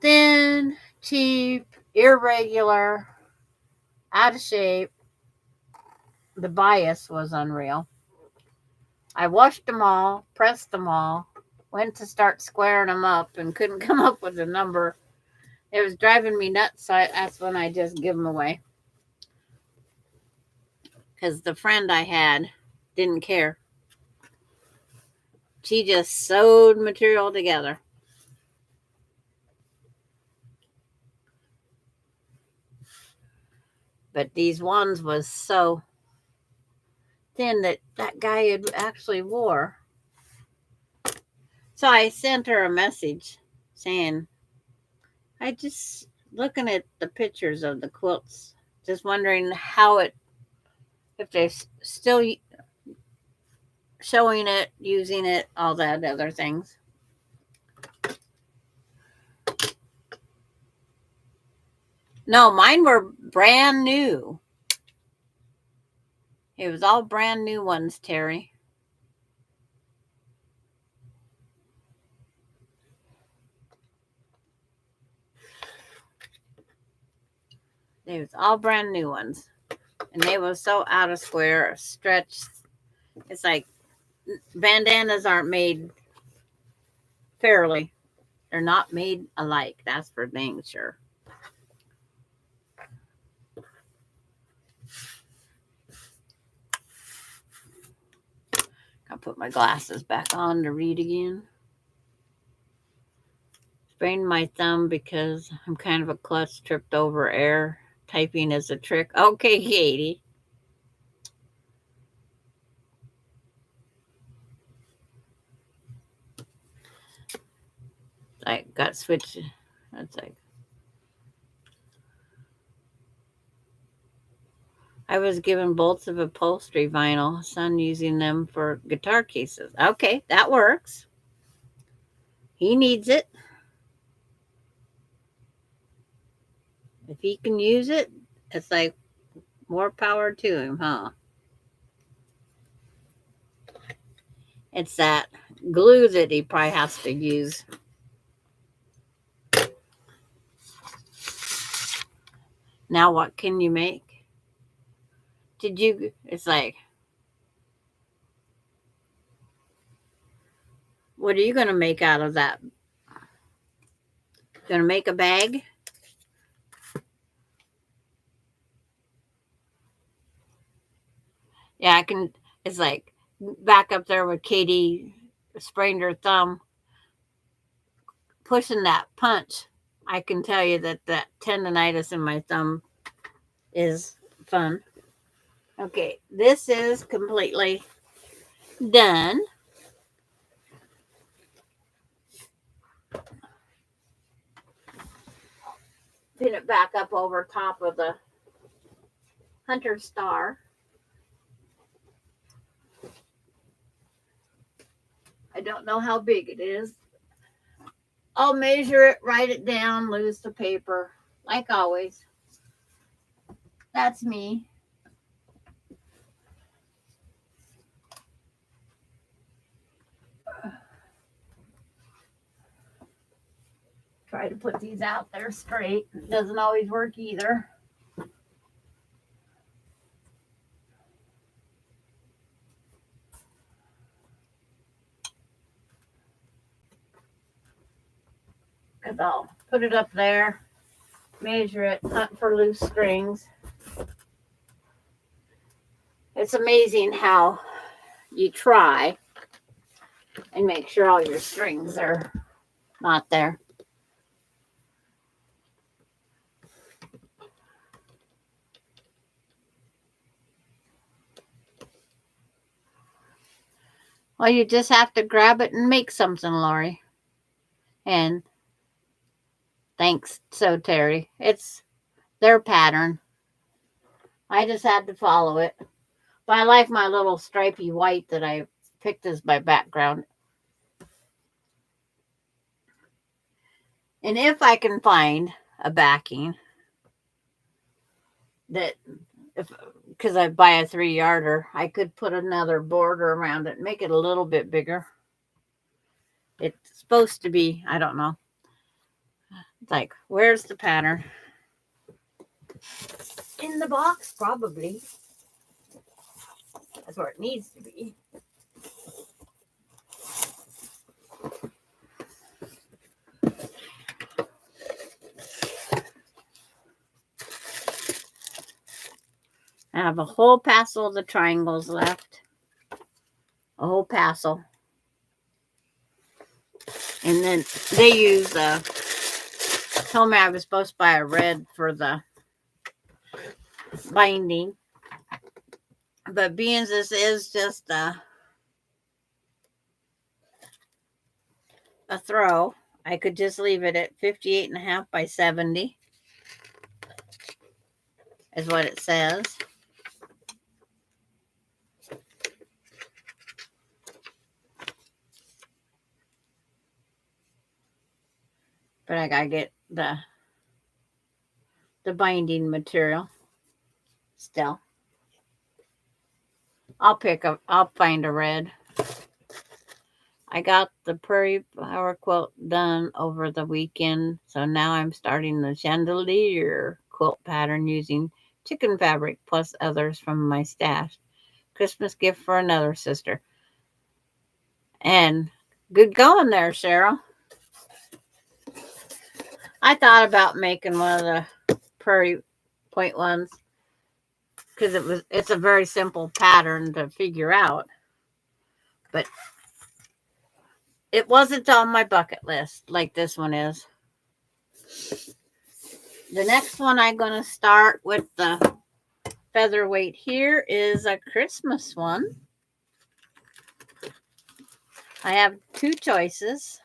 thin, cheap, irregular, out of shape. The bias was unreal. I washed them all, pressed them all, went to start squaring them up and couldn't come up with a number. It was driving me nuts, so that's when I just give them away. Because the friend I had didn't care. She just sewed material together. But these ones was so thin that guy had actually wore. So I sent her a message saying, I just looking at the pictures of the quilts, just wondering how it, if they're still showing it, using it, all that other things. No, mine were brand new. It was all brand new ones, Terry. It was all brand new ones. And they were so out of square, stretched. It's like bandanas aren't made fairly. They're not made alike. That's for dang sure. I'll put my glasses back on to read again. Sprained my thumb because I'm kind of a klutz, tripped over air. Typing is a trick. Okay, Katie. I got switched. That's like I was given bolts of upholstery vinyl. Son using them for guitar cases. Okay, that works. He needs it. If he can use it, it's like more power to him, huh? It's that glue that he probably has to use. Now, what can you make? It's like, what are you going to make out of that? Going to make a bag? Yeah, I can. It's like back up there with Katie sprained her thumb. Pushing that punch, I can tell you that tendonitis in my thumb is fun. Okay, this is completely done. Pin it back up over top of the hunter star. I don't know how big it is. I'll measure it, write it down, lose the paper, like always. That's me. Try to put these out there straight. It doesn't always work either. Because I'll put it up there, measure it, hunt for loose strings. It's amazing how you try and make sure all your strings are not there. Well, you just have to grab it and make something, Lori. And thanks, so Terry. It's their pattern. I just had to follow it. But I like my little stripy white that I picked as my background. And if I can find a backing that, because I buy a 3-yarder, I could put another border around it, make it a little bit bigger. It's supposed to be, I don't know. It's like, where's the pattern? In the box, probably. That's where it needs to be. I have a whole passel of the triangles left. A whole passel. And then they use, told me I was supposed to buy a red for the binding. But being this is just a throw, I could just leave it at 58.5 by 70. Is what it says. But I gotta get the binding material still. I'll find a red. I got the Prairie Flower quilt done over the weekend, so now I'm starting the chandelier quilt pattern using chicken fabric plus others from my stash. Christmas gift for another sister. And good going there, Cheryl. I thought about making one of the Prairie Point ones because it's a very simple pattern to figure out. But it wasn't on my bucket list like this one is. The next one I'm going to start with the featherweight here is a Christmas one. I have two choices.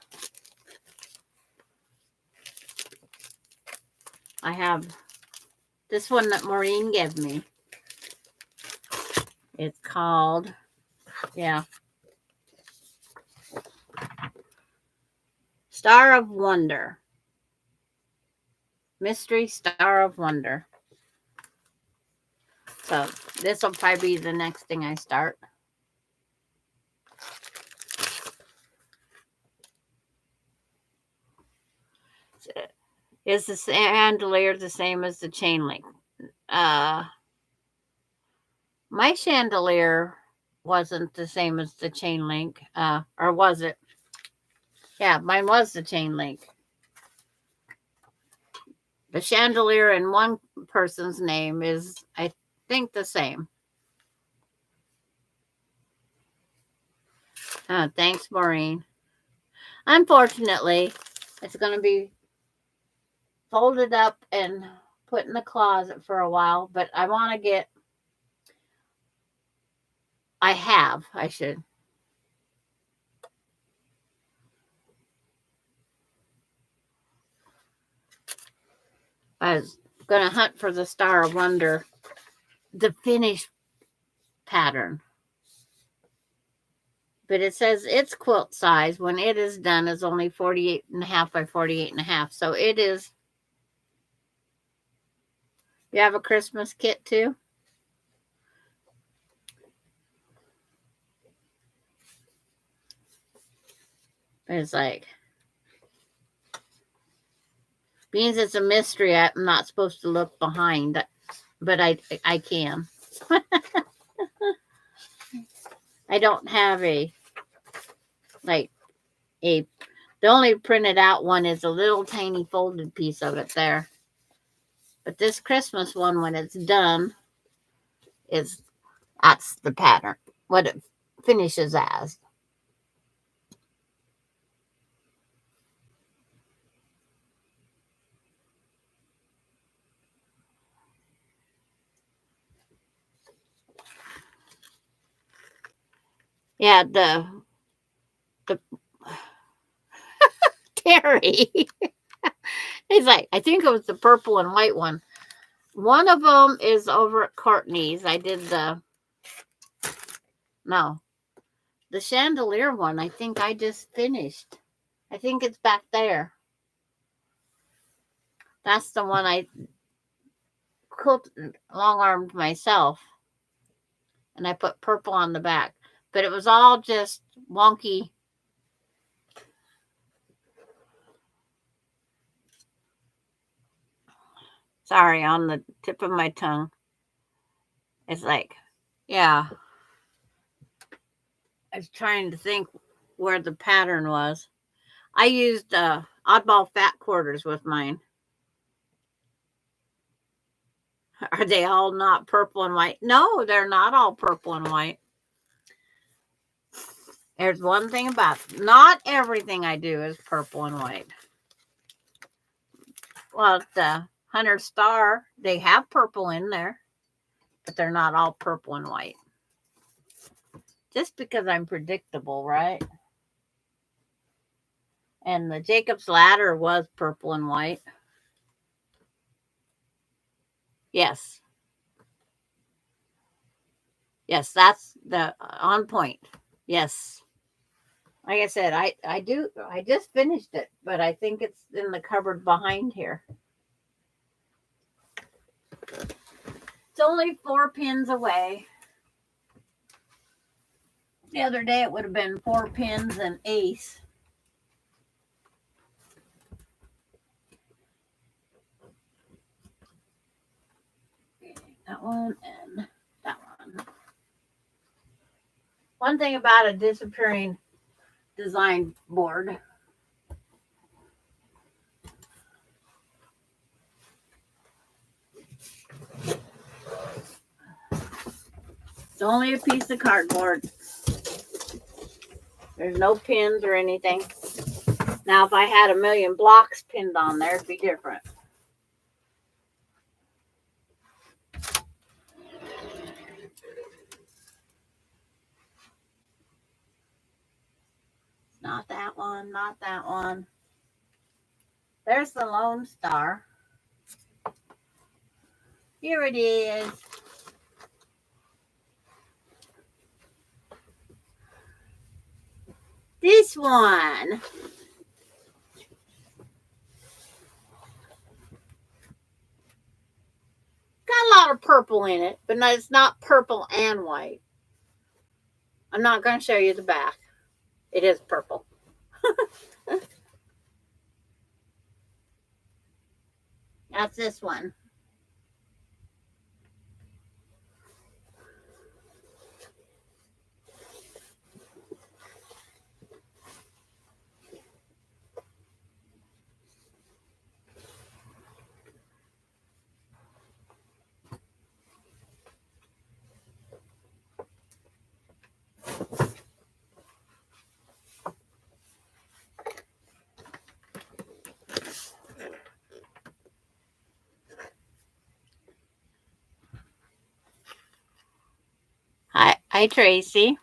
I have this one that Maureen gave me. It's called, Star of Wonder. Mystery Star of Wonder. So this will probably be the next thing I start. Is the chandelier the same as the chain link? My chandelier wasn't the same as the chain link. Or was it? Yeah, mine was the chain link. The chandelier in one person's name is, I think, the same. Thanks, Maureen. Unfortunately, it's going to be folded up and put in the closet for a while, but I want to get, I should. I was going to hunt for the Star of Wonder, the finished pattern. But it says its quilt size when it is done is only 48.5 by 48.5. So it is. You have a Christmas kit too? It's like, being it's a mystery, I'm not supposed to look behind, but I can. I don't have the only printed out one is a little tiny folded piece of it there. But this Christmas one, when it's done, that's the pattern, what it finishes as. Yeah, the Terry. He's like, I think it was the purple and white one. One of them is over at Courtney's. I did the chandelier one. I think I just finished. I think it's back there. That's the one I quilted long-armed myself. and I put purple on the back. But it was all just wonky. Sorry, on the tip of my tongue. It's like, yeah. I was trying to think where the pattern was. I used oddball fat quarters with mine. Are they all not purple and white? No, they're not all purple and white. There's one thing about it. Not everything I do is purple and white. Well, the Hunter Star, they have purple in there, but they're not all purple and white. Just because I'm predictable, right? And the Jacob's Ladder was purple and white. Yes. Yes, that's the on point. Yes. Like I said, I just finished it, but I think it's in the cupboard behind here. It's only 4 pins away. The other day it would have been 4 pins and ace. That one and that one. One thing about a disappearing design board. It's only a piece of cardboard. There's no pins or anything. Now, if I had a million blocks pinned on there, it'd be different. Not that one, not that one. There's the Lone Star. Here it is. This one. Got a lot of purple in it, but it's not purple and white. I'm not going to show you the back. It is purple. That's this one. Hi, Tracy.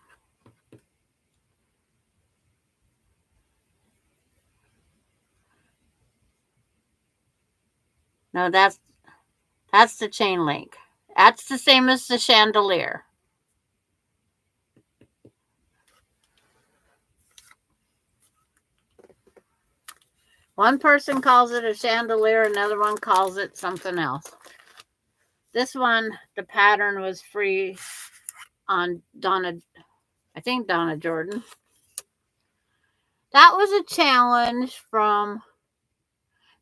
No, that's the chain link. That's the same as the chandelier. One person calls it a chandelier, another one calls it something else. This one, the pattern was free on Donna Jordan. That was a challenge from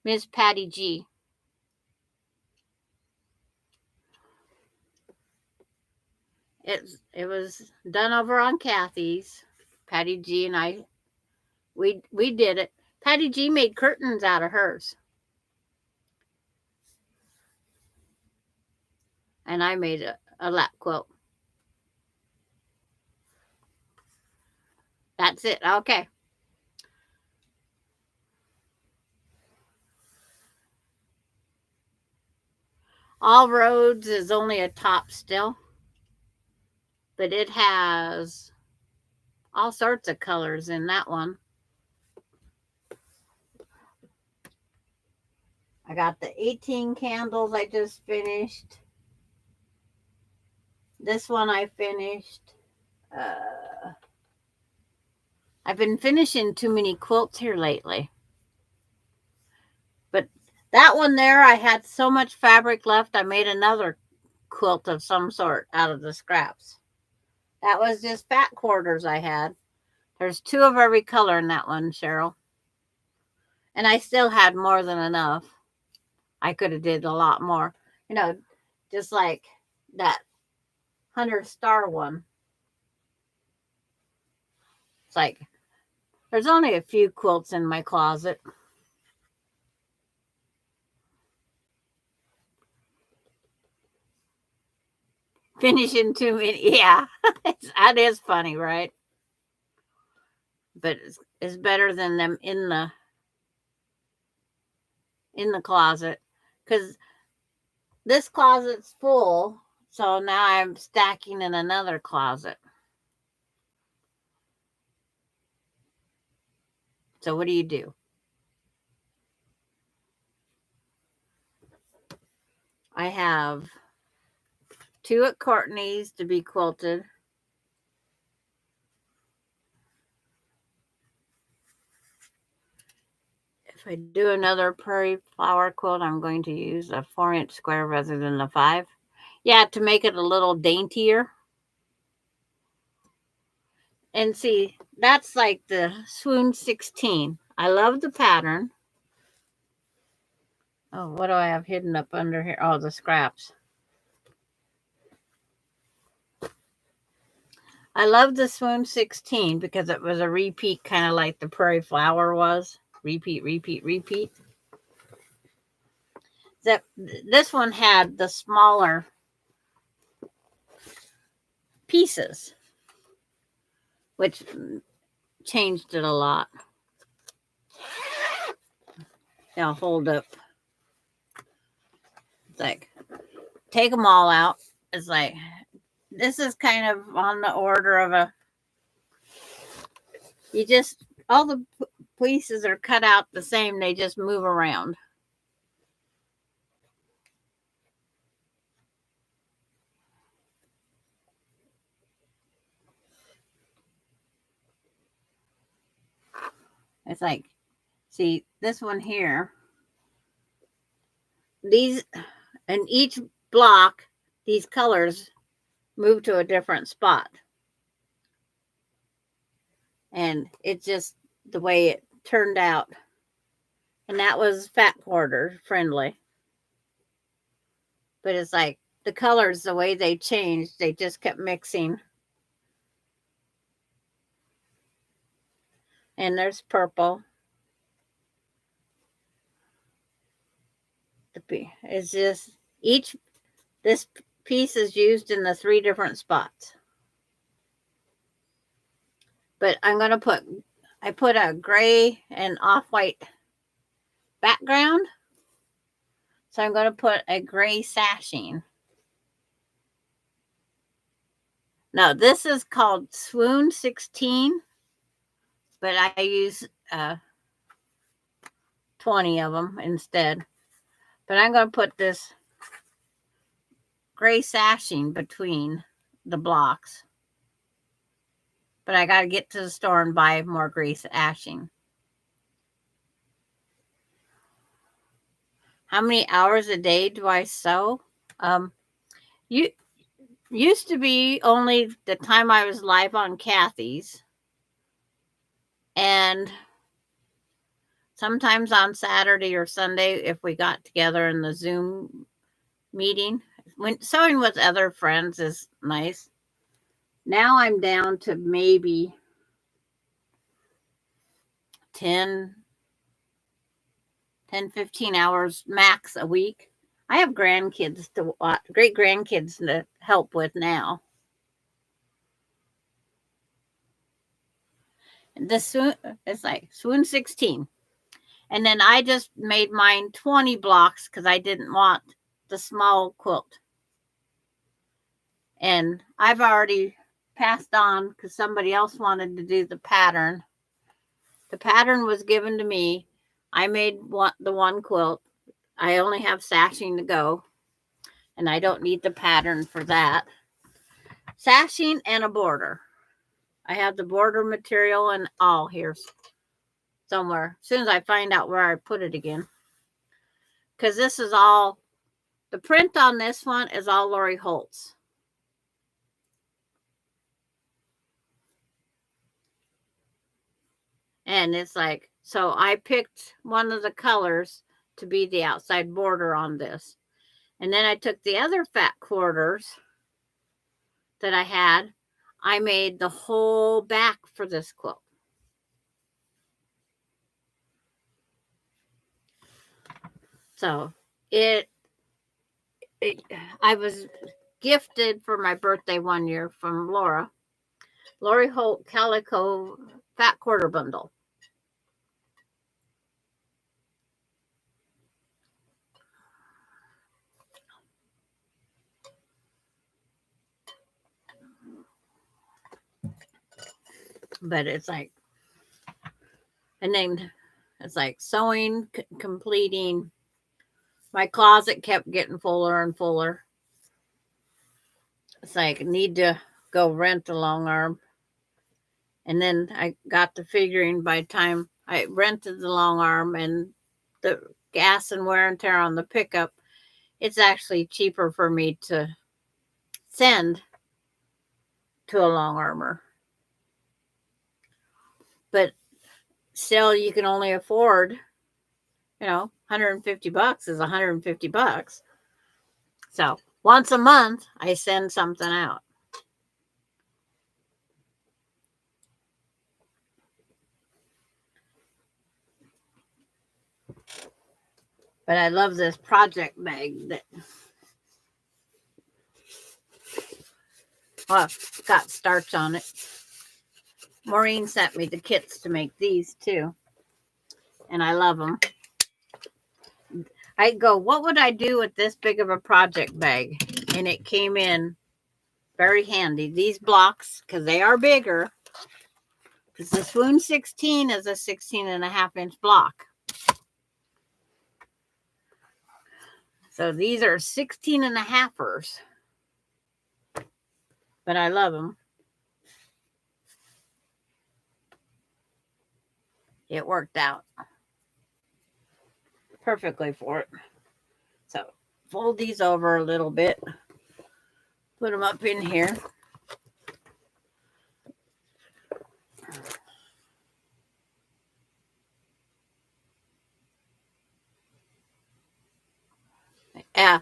Miss Patty G. It was done over on Kathy's. Patty G and I, we did it. Patty G made curtains out of hers. And I made a lap quilt. That's it. Okay. All Roads is only a top still, but it has all sorts of colors in that one. I got the 18 candles I just finished. This one I finished. I've been finishing too many quilts here lately. But that one there, I had so much fabric left, I made another quilt of some sort out of the scraps. That was just fat quarters I had. There's 2 of every color in that one, Cheryl. And I still had more than enough. I could have did a lot more. You know, just like that 100 star one. It's like there's only a few quilts in my closet. Finishing too many. Yeah, that is funny, right? But it's better than them in the closet because this closet's full. So now I'm stacking in another closet. So what do? I have 2 at Courtney's to be quilted. If I do another prairie flower quilt, I'm going to use a 4-inch square rather than a 5. Yeah, to make it a little daintier. And see, that's like the Swoon 16. I love the pattern. Oh, what do I have hidden up under here? Oh, the scraps. I love the Swoon 16 because it was a repeat, kind of like the prairie flower was. Repeat, repeat, repeat. This one had the smaller pieces, which changed it a lot. Now hold up. It's like take them all out. It's like this is kind of on the order of a. You just all the pieces are cut out the same. They just move around. It's like, see this one here. These and each block, these colors move to a different spot. And it's just the way it turned out. And that was fat quarter friendly. But it's like the colors, the way they changed, they just kept mixing. And there's purple. It's just this piece is used in the 3 different spots. But I put a gray and off-white background. So I'm going to put a gray sashing. Now this is called Swoon 16, but I use 20 of them instead. But I'm going to put this gray sashing between the blocks. But I got to get to the store and buy more gray sashing. How many hours a day do I sew? You used to be only the time I was live on Kathy's. And sometimes on Saturday or Sunday, if we got together in the Zoom meeting. When sewing with other friends is nice. Now I'm down to maybe 10, 15 hours max a week. I have grandkids to watch, great grandkids to help with now. It's like Swoon 16. And then I just made mine 20 blocks because I didn't want the small quilt. And I've already passed on because somebody else wanted to do the pattern. The pattern was given to me. I made the one quilt. I only have sashing to go. And I don't need the pattern for that. Sashing and a border. I have the border material and all here somewhere. As soon as I find out where I put it again. Because this is all, the print on this one is all Lori Holtz. And it's like, so I picked one of the colors to be the outside border on this. And then I took the other fat quarters that I had. I made the whole back for this quilt. So it I was gifted for my birthday one year from Lori Holt Calico Fat Quarter Bundle. But it's like, and then it's like sewing, completing. My closet kept getting fuller and fuller. It's like, need to go rent a long arm. And then I got to figuring by the time I rented the long arm and the gas and wear and tear on the pickup, it's actually cheaper for me to send to a long armor. But still, you can only afford, $150 is $150. So once a month, I send something out. But I love this project bag that, well, it's got starch on it. Maureen sent me the kits to make these too. And I love them. I go, what would I do with this big of a project bag? And it came in very handy. These blocks, because they are bigger, because the Swoon 16 is a 16 and a half inch block. So these are 16 and a halfers. But I love them. It worked out perfectly for it. So fold these over a little bit. Put them up in here. Yeah.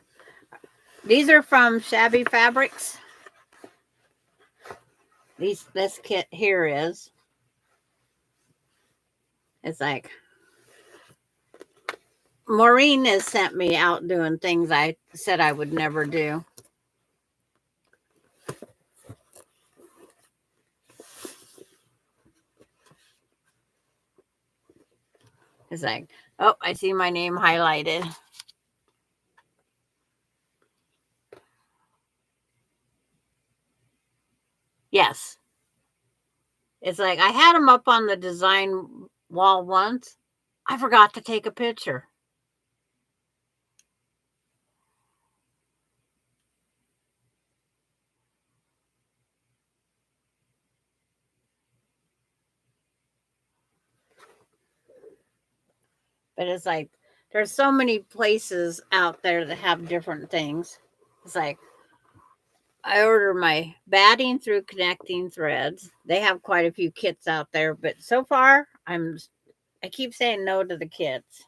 These are from Shabby Fabrics. This kit here is. It's like, Maureen has sent me out doing things I said I would never do. It's like, oh, I see my name highlighted. Yes. It's like, I had them up on the design wall once. I forgot to take a picture. But it's like, there's so many places out there that have different things. It's like, I order my batting through Connecting Threads. They have quite a few kits out there, but so far I keep saying no to the kits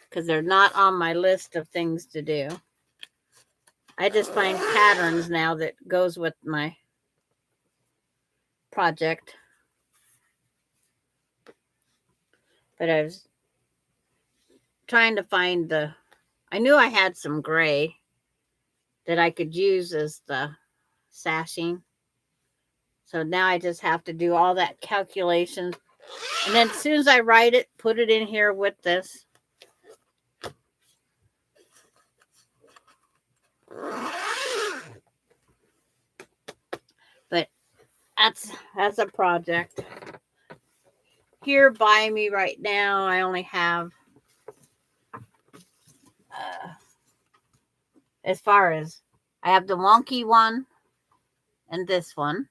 because they're not on my list of things to do. I just find patterns now that goes with my project. But I was trying to find I knew I had some gray that I could use as the sashing. So now I just have to do all that calculation. And then as soon as I write it, put it in here with this. But that's a project. Here by me right now, I only have as far as I have the wonky one and this one.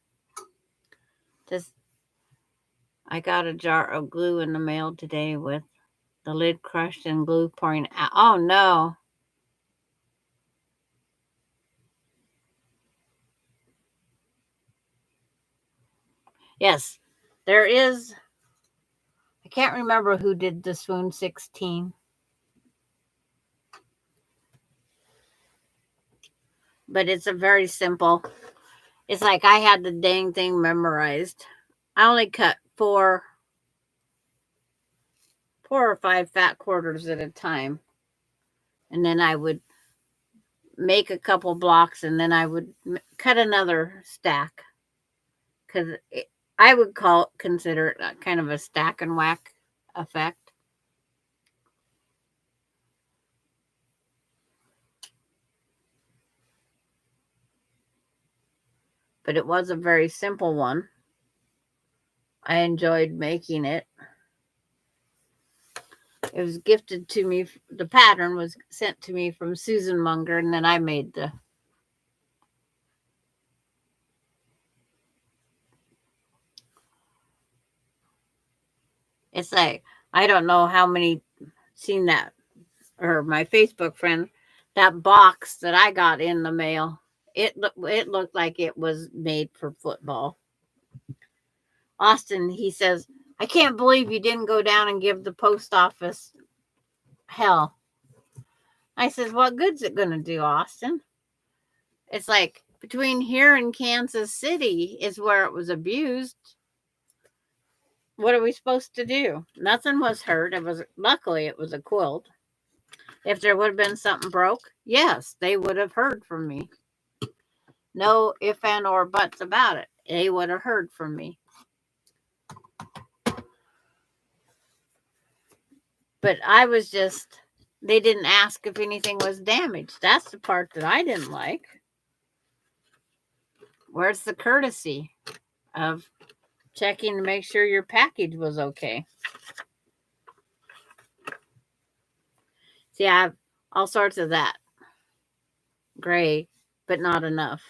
Just I got a jar of glue in the mail today with the lid crushed and glue pouring out. Oh no. Yes, there is. I can't remember who did the Swoon 16, but it's a very simple. It's like I had the dang thing memorized. I only cut four or five fat quarters at a time, and then I would make a couple blocks, and then I would cut another stack because I would consider it kind of a stack and whack effect. But it was a very simple one. I enjoyed making it. It was gifted to me. The pattern was sent to me from Susan Munger, and then I made the. It's like I don't know how many seen that, or my Facebook friend, that box that I got in the mail. It looked like it was made for football. Austin, he says, I can't believe you didn't go down and give the post office hell. I says, what good's it gonna do, Austin? It's like between here and Kansas City is where it was abused. What are we supposed to do? Nothing was hurt. Luckily it was a quilt. If there would have been something broke, yes, they would have heard from me. No if and or buts about it. They would have heard from me. But they didn't ask if anything was damaged. That's the part that I didn't like. Where's the courtesy of checking to make sure your package was okay? See, I have all sorts of that. Gray, but not enough.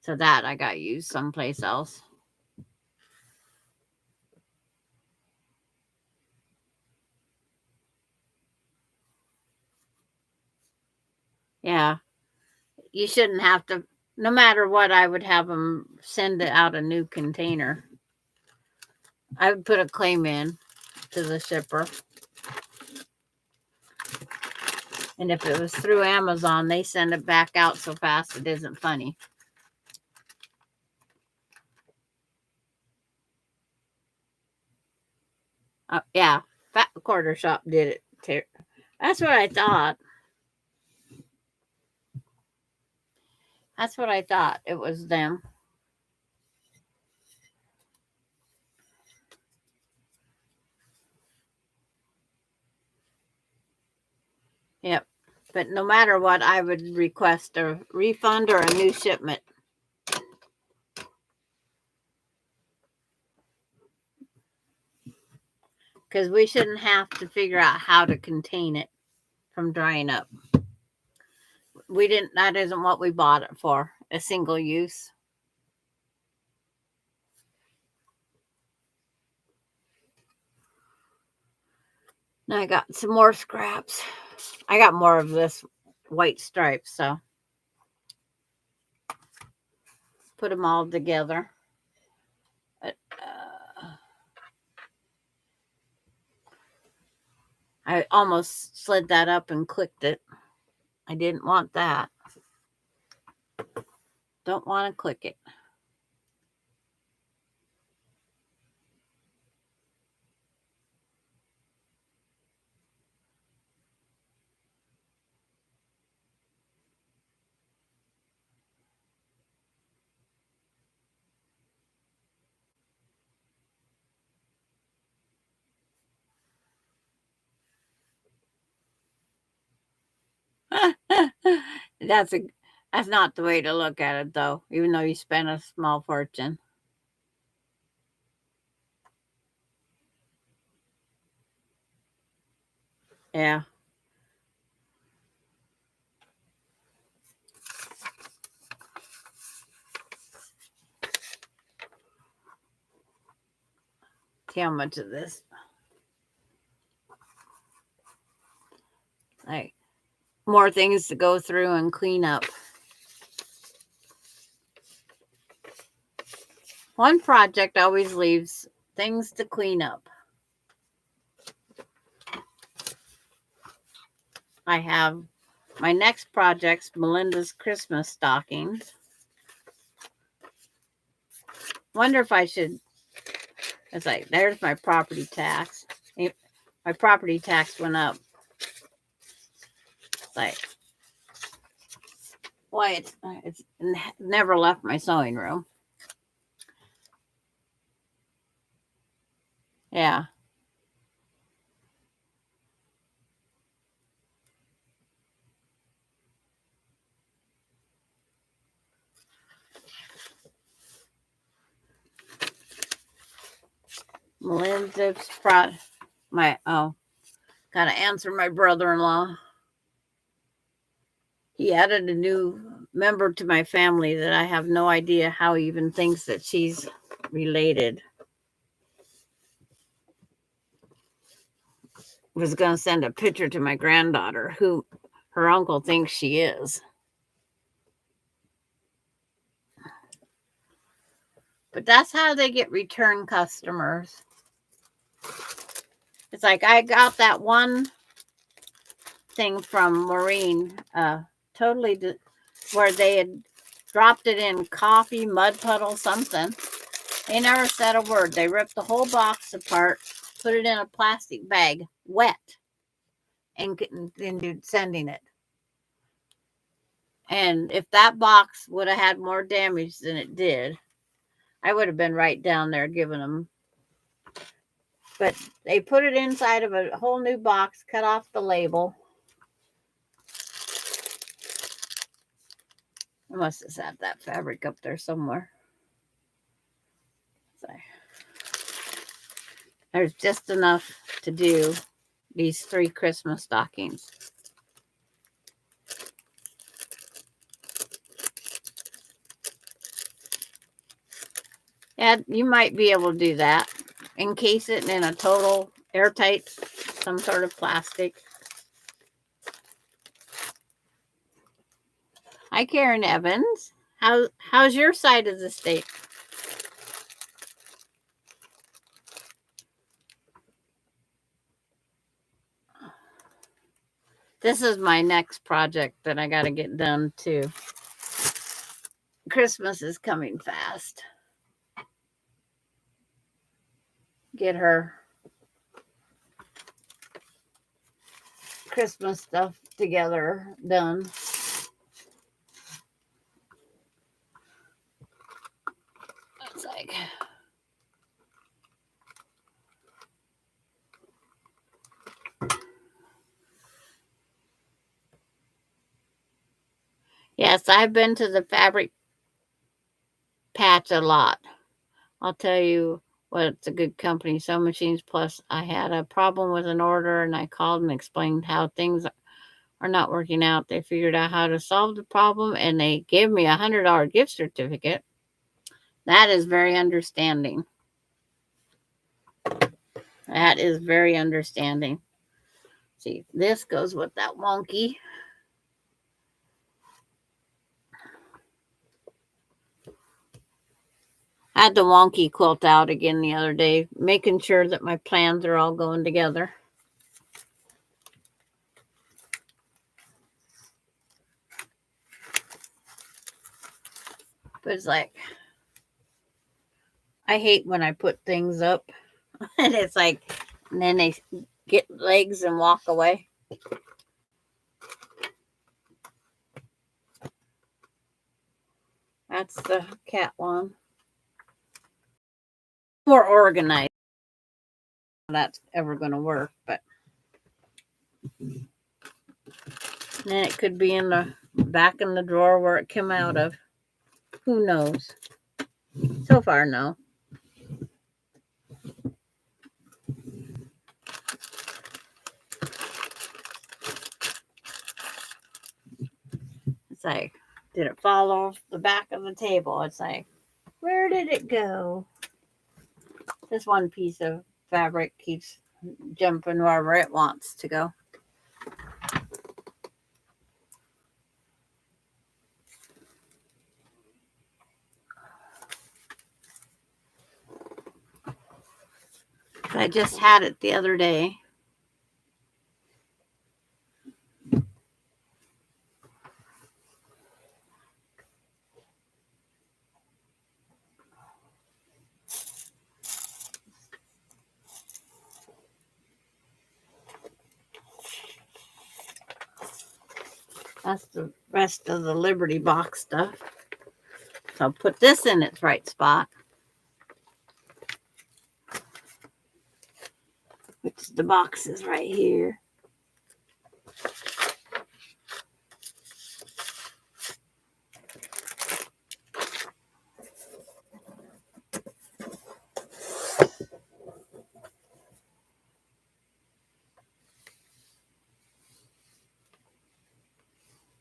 So that I got used someplace else. Yeah, you shouldn't have to. No matter what, I would have them send it out a new container. I would put a claim in to the shipper. And if it was through Amazon, they send it back out so fast it isn't funny. Yeah, Fat Quarter Shop did it too. That's what I thought. That's what I thought. It was them. Yep. But no matter what, I would request a refund or a new shipment. Because we shouldn't have to figure out how to contain it from drying up. That isn't what we bought it for, a single use. Now I got some more scraps. I got more of this white stripe, so put them all together. I almost slid that up and clicked it. I didn't want that. Don't want to click it. that's a that's not the way to look at it though, even though you spent a small fortune. Yeah. See how much of this. Like more things to go through and clean up. One project always leaves things to clean up. I have my next project's Melinda's Christmas stockings. Wonder if I should. It's like, there's my property tax. My property tax went up. It's like, why it's never left my sewing room. Yeah. Melinda's gotta answer my brother-in-law. He added a new member to my family that I have no idea how he even thinks that she's related. Was going to send a picture to my granddaughter, who her uncle thinks she is. But that's how they get return customers. It's like I got that one thing from Maureen, where they had dropped it in coffee, mud puddle, something. They never said a word. They ripped the whole box apart, put it in a plastic bag, wet, and sending it. And if that box would have had more damage than it did, I would have been right down there giving them. But they put it inside of a whole new box, cut off the label. I must have had that fabric up there somewhere. So there's just enough to do these 3 Christmas stockings. Yeah, you might be able to do that. Encase it in a total airtight, some sort of plastic. Hi, Karen Evans. How's your side of the state? This is my next project that I got to get done too. Christmas is coming fast. Get her Christmas stuff together, done. It's like, yes, I've been to the fabric patch a lot. I'll tell you what, it's a good company, Sew Machines Plus. I had a problem with an order and I called and explained how things are not working out. They figured out how to solve the problem and they gave me $100 gift certificate. That is very understanding. That is very understanding. See, this goes with that wonky. I had the wonky quilt out again the other day, making sure that my plans are all going together. But it's like, I hate when I put things up and it's like, and then they get legs and walk away. That's the cat one. More organized. That's ever going to work, but then it could be in the back in the drawer where it came out of. Who knows? So far, no. It's like, did it fall off the back of the table? It's like, where did it go? This one piece of fabric keeps jumping wherever it wants to go. I just had it the other day. That's the rest of the Liberty box stuff. So I'll put this in its right spot. Which the box is right here.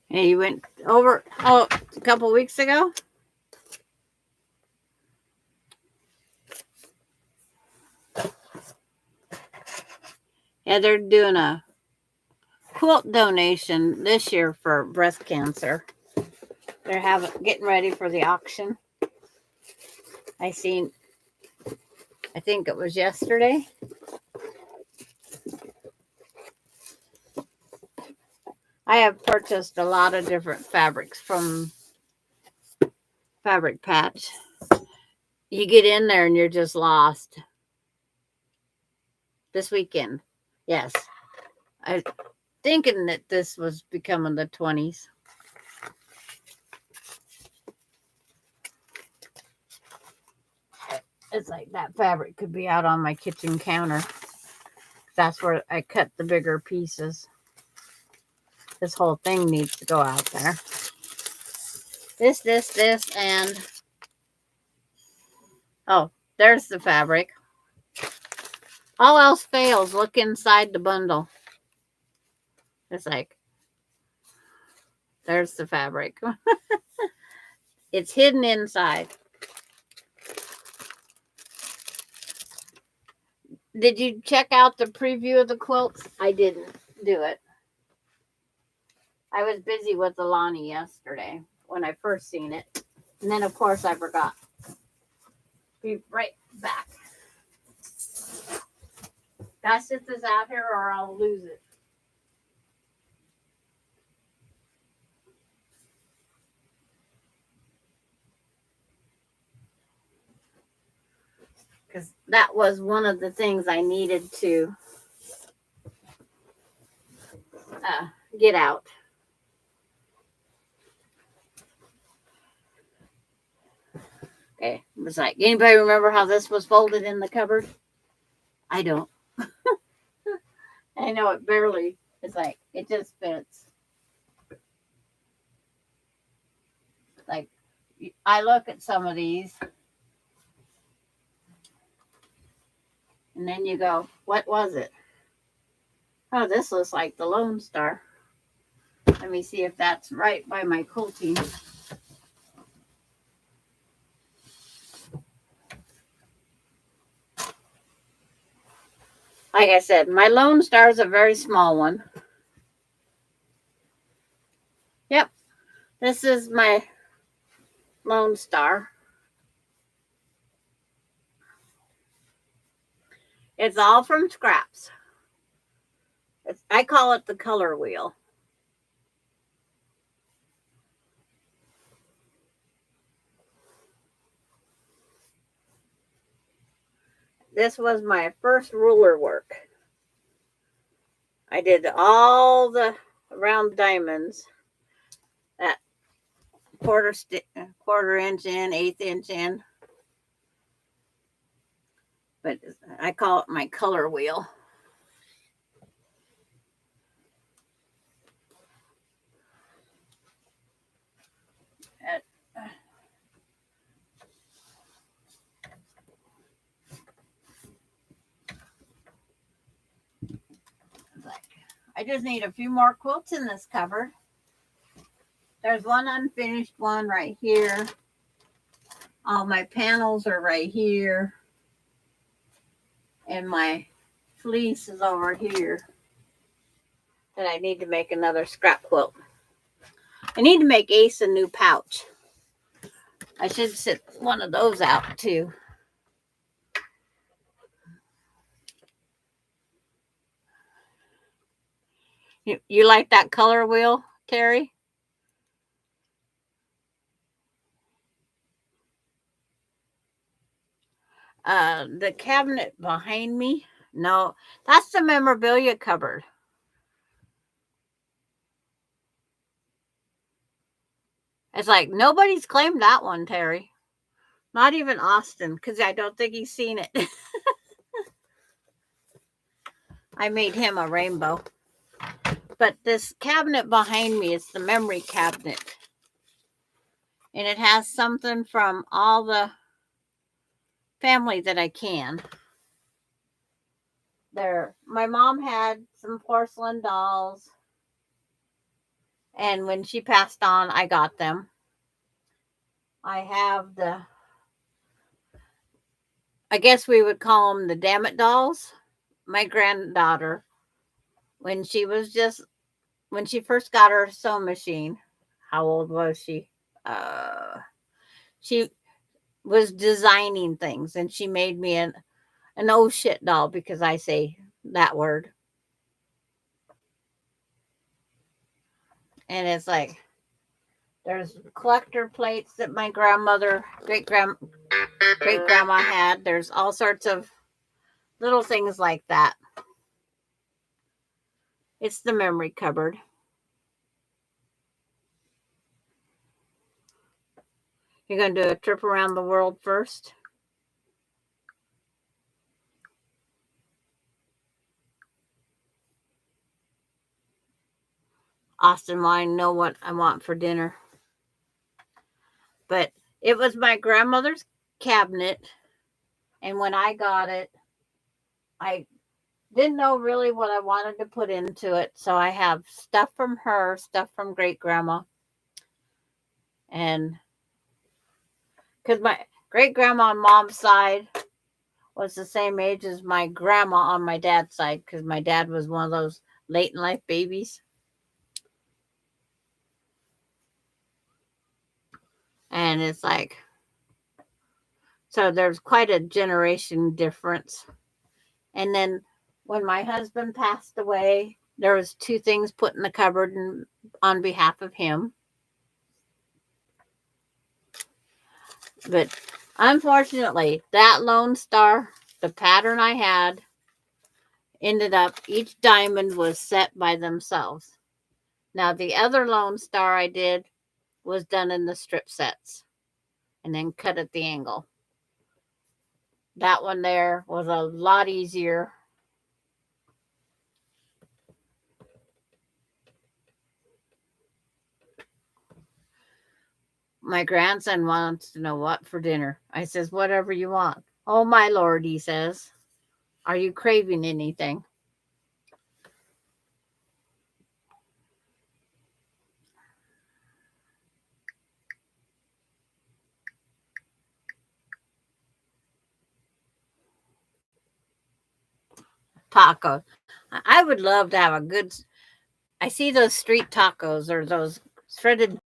Hey, you went over a couple weeks ago? Yeah, they're doing a quilt donation this year for breast cancer. They're getting ready for the auction. I think it was yesterday. I have purchased a lot of different fabrics from Fabric Patch. You get in there and you're just lost. This weekend, yes. I thinking that this was becoming the 20s. It's like that fabric could be out on my kitchen counter. That's where I cut the bigger pieces. This whole thing needs to go out there. This, and oh, there's the fabric. All else fails, look inside the bundle. It's like, there's the fabric. It's hidden inside. Did you check out the preview of the quilts? I didn't do it. I was busy with Alani yesterday when I first seen it. And then, of course, I forgot. Be right back. Gotta sit this out here or I'll lose it. Because that was one of the things I needed to get out. Okay, it was like, anybody remember how this was folded in the cupboard? I don't. I know it barely. It's like, it just fits. Like, I look at some of these, and then you go, what was it? Oh, this looks like the Lone Star. Let me see if that's right by my quilting. Like I said, my Lone Star is a very small one. Yep, this is my Lone Star. It's all from scraps. I call it the color wheel. This was my first ruler work. I did all the round diamonds that quarter inch in, eighth inch in. But I call it my color wheel. I just need a few more quilts in this cupboard. There's one unfinished one right here. All my panels are right here. And my fleece is over here. And I need to make another scrap quilt. I need to make Ace a new pouch. I should sit one of those out too. You like that color wheel, Terry? The cabinet behind me? No, that's the memorabilia cupboard. It's like nobody's claimed that one, Terry. Not even Austin, because I don't think he's seen it. I made him a rainbow. But this cabinet behind me is the memory cabinet. And it has something from all the family that I can. There, my mom had some porcelain dolls. And when she passed on, I got them. I have I guess we would call them the damn it dolls. My granddaughter, when she was just, when she first got her sewing machine, how old was she? She was designing things and she made me an oh shit doll because I say that word. And it's like, there's collector plates that my great grandma had. There's all sorts of little things like that. It's the memory cupboard. You're going to do a trip around the world first? Austin wanting to know what I want for dinner. But it was my grandmother's cabinet. And when I got it, I didn't know really what I wanted to put into it. So I have stuff from her, stuff from great grandma. And because my great grandma on mom's side was the same age as my grandma on my dad's side, because my dad was one of those late in life babies. And it's like, so there's quite a generation difference. And then when my husband passed away, there was two things put in the cupboard on behalf of him. But unfortunately, that Lone Star, the pattern I had, ended up, each diamond was set by themselves. Now, the other Lone Star I did was done in the strip sets and then cut at the angle. That one there was a lot easier. My grandson wants to know what for dinner. I says, whatever you want. Oh, my Lord, he says. Are you craving anything? Tacos. I would love to have a good. I see those street tacos or those shredded.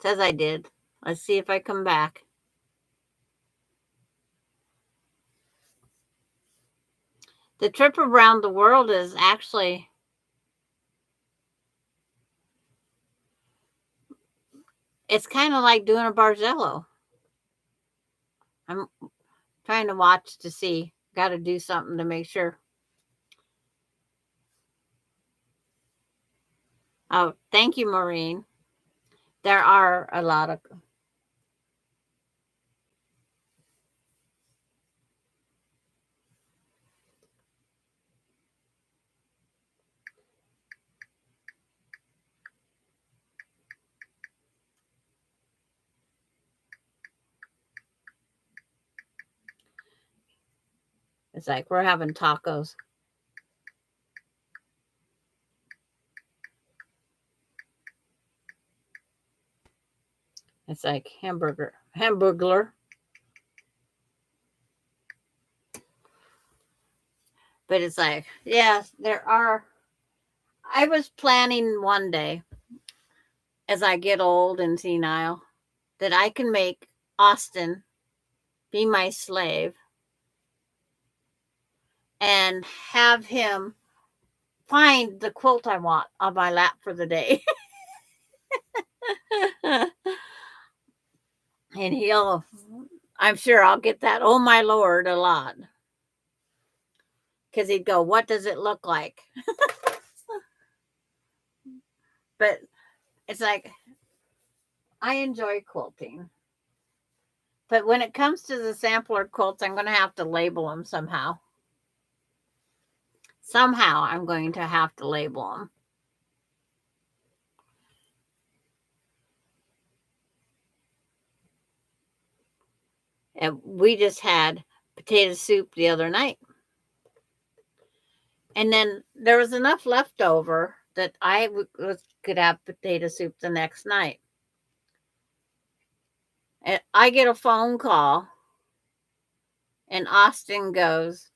Says I did. Let's see if I come back. The trip around the world is actually, it's kind of like doing a Barzello. I'm trying to watch to see. Got to do something to make sure. Oh, thank you, Maureen. There are a lot of. It's like we're having tacos. It's like hamburger. But it's like, yeah, there are. I was planning one day as I get old and senile that I can make Austin be my slave and have him find the quilt I want on my lap for the day. And I'm sure I'll get that, oh my Lord, a lot. Because he'd go, what does it look like? But it's like, I enjoy quilting. But when it comes to the sampler quilts, I'm going to have to label them somehow. Somehow I'm going to have to label them. And we just had potato soup the other night. And then there was enough left over that I could have potato soup the next night. And I get a phone call, and Austin goes,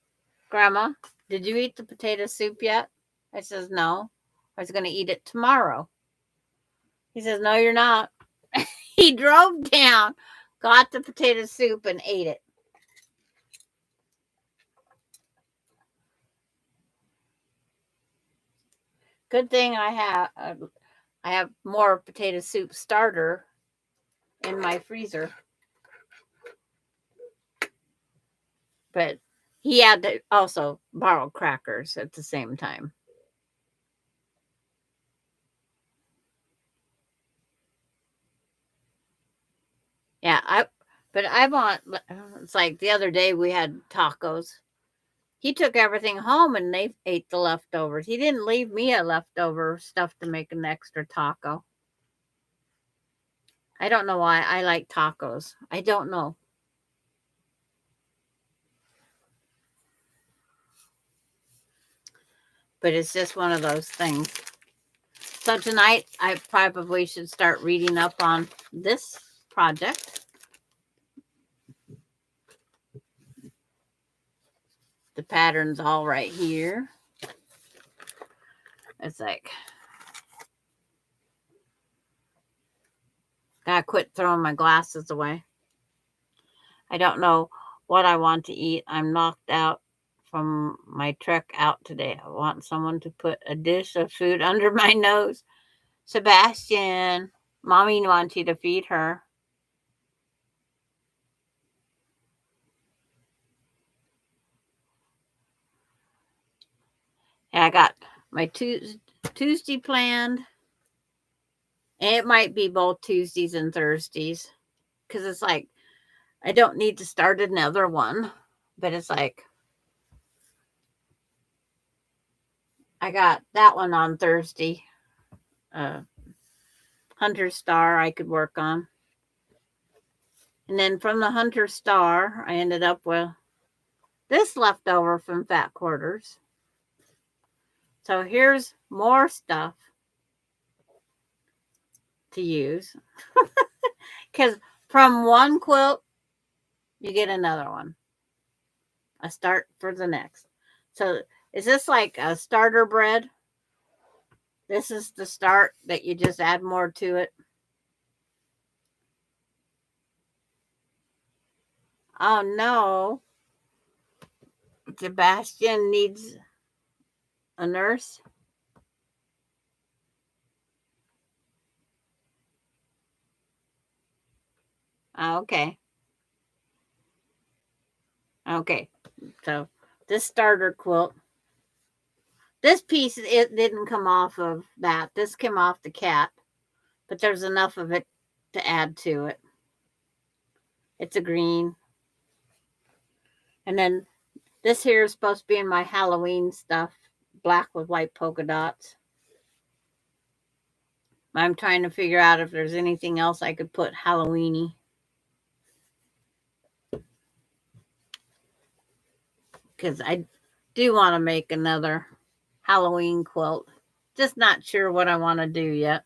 Grandma, did you eat the potato soup yet? I says, no, I was going to eat it tomorrow. He says, no, you're not. He drove down, got the potato soup, and ate it. Good thing I have more potato soup starter in my freezer. But he had to also borrow crackers at the same time. Yeah, I want, it's like the other day we had tacos. He took everything home and they ate the leftovers. He didn't leave me a leftover stuff to make an extra taco. I don't know why I like tacos. I don't know. But it's just one of those things. So tonight I probably should start reading up on this project. The pattern's all right here. It's like, gotta quit throwing my glasses away. I don't know what I want to eat. I'm knocked out from my trek out today. I want someone to put a dish of food under my nose. Sebastian, Mommy wants you to feed her. And I got my Tuesday planned. And it might be both Tuesdays and Thursdays. Because it's like, I don't need to start another one. But it's like, I got that one on Thursday. Hunter Star I could work on. And then from the Hunter Star, I ended up with this leftover from Fat Quarters. So here's more stuff to use. Because from one quilt, you get another one. A start for the next. So is this like a starter bread? This is the start that you just add more to it. Oh no. Sebastian needs a nurse. Okay. Okay. So this starter quilt. This piece, it didn't come off of that. This came off the cat. But there's enough of it to add to it. It's a green. And then this here is supposed to be in my Halloween stuff. Black with white polka dots. I'm trying to figure out if there's anything else I could put Halloweeny. Because I do want to make another Halloween quilt. Just not sure what I want to do yet.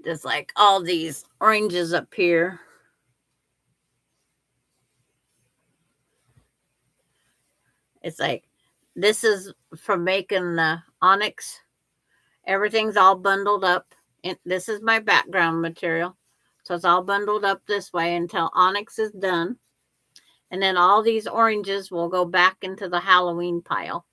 Just like all these oranges up here. It's like, this is from making the onyx. Everything's all bundled up. And this is my background material. So it's all bundled up this way until onyx is done. And then all these oranges will go back into the Halloween pile.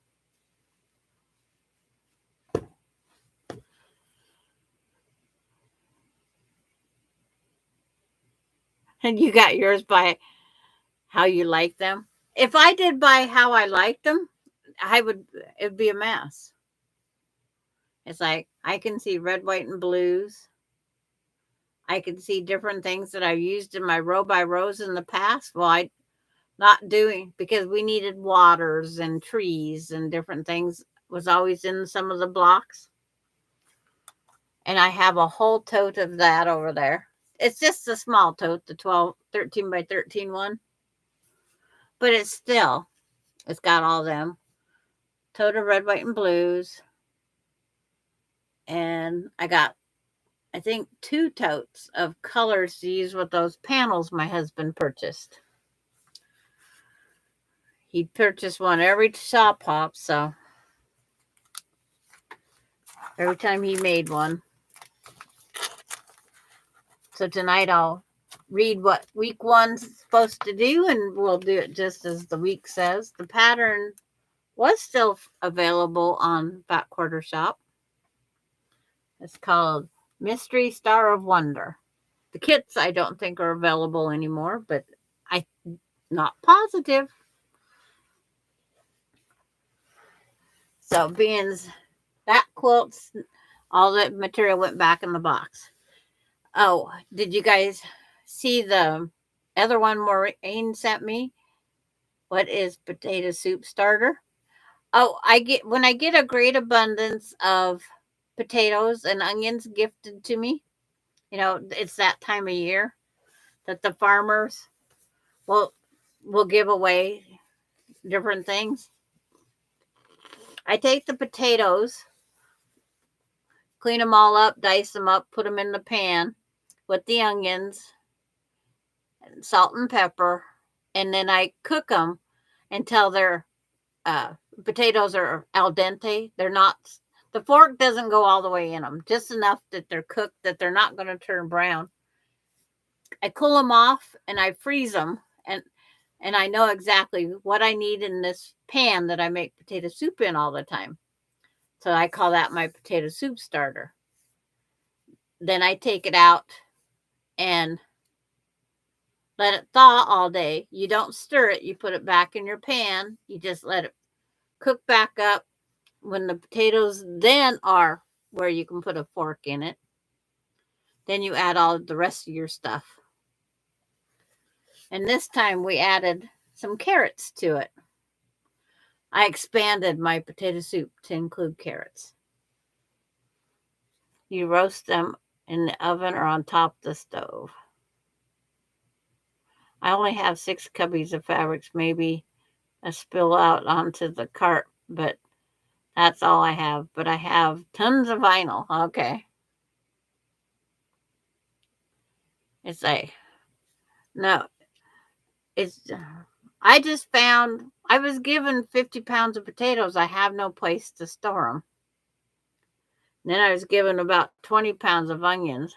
And you got yours by how you like them. If I did by how I liked them, it'd be a mess. It's like I can see red, white, and blues. I can see different things that I've used in my row by rows in the past. Well, I not doing because we needed waters and trees and different things was always in some of the blocks. And I have a whole tote of that over there. It's just a small tote, the 13 by 13 one. But it's got all them. Tote of red, white, and blues. And I got, I think, 2 totes of colors to use with those panels my husband purchased. He purchased one every shop hop, so every time he made one. So tonight I'll read what week 1's supposed to do, and we'll do it just as the week says. The pattern was still available on Back Quarter Shop. It's called Mystery Star of Wonder. The kits I don't think are available anymore, but I'm not positive. So being that quilt's, all that material went back in the box. Oh, did you guys see the other one Maureen sent me? What is potato soup starter? Oh, when I get a great abundance of potatoes and onions gifted to me, it's that time of year that the farmers will give away different things. I take the potatoes, clean them all up, dice them up, put them in the pan with the onions, and salt and pepper, and then I cook them until their potatoes are al dente. They're not. The fork doesn't go all the way in them, just enough that they're cooked that they're not going to turn brown. I cool them off and I freeze them, and I know exactly what I need in this pan that I make potato soup in all the time. So I call that my potato soup starter. Then I take it out and let it thaw all day. You don't stir it. You put it back in your pan. You just let it cook back up. When the potatoes then are where you can put a fork in it, then you add all the rest of your stuff. And this time we added some carrots to it. I expanded my potato soup to include carrots. You roast them in the oven or on top of the stove. I only have 6 cubbies of fabrics, maybe a spill out onto the cart, but that's all I have. But I have tons of vinyl. Okay. It's like, no, I just found I was given 50 pounds of potatoes. I have no place to store them. Then I was given about 20 pounds of onions.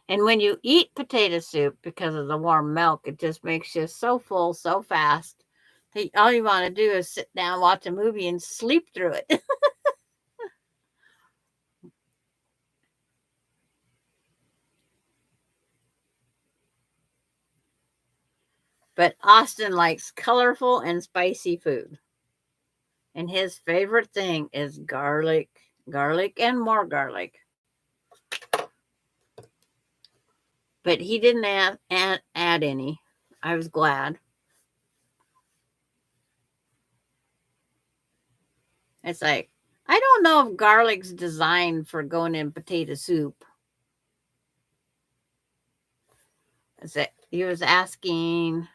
And when you eat potato soup, because of the warm milk, it just makes you so full so fast that all you want to do is sit down, watch a movie, and sleep through it. But Austin likes colorful and spicy food. And his favorite thing is garlic, and more garlic. But he didn't add any. I was glad. It's like, I don't know if garlic's designed for going in potato soup. He was asking,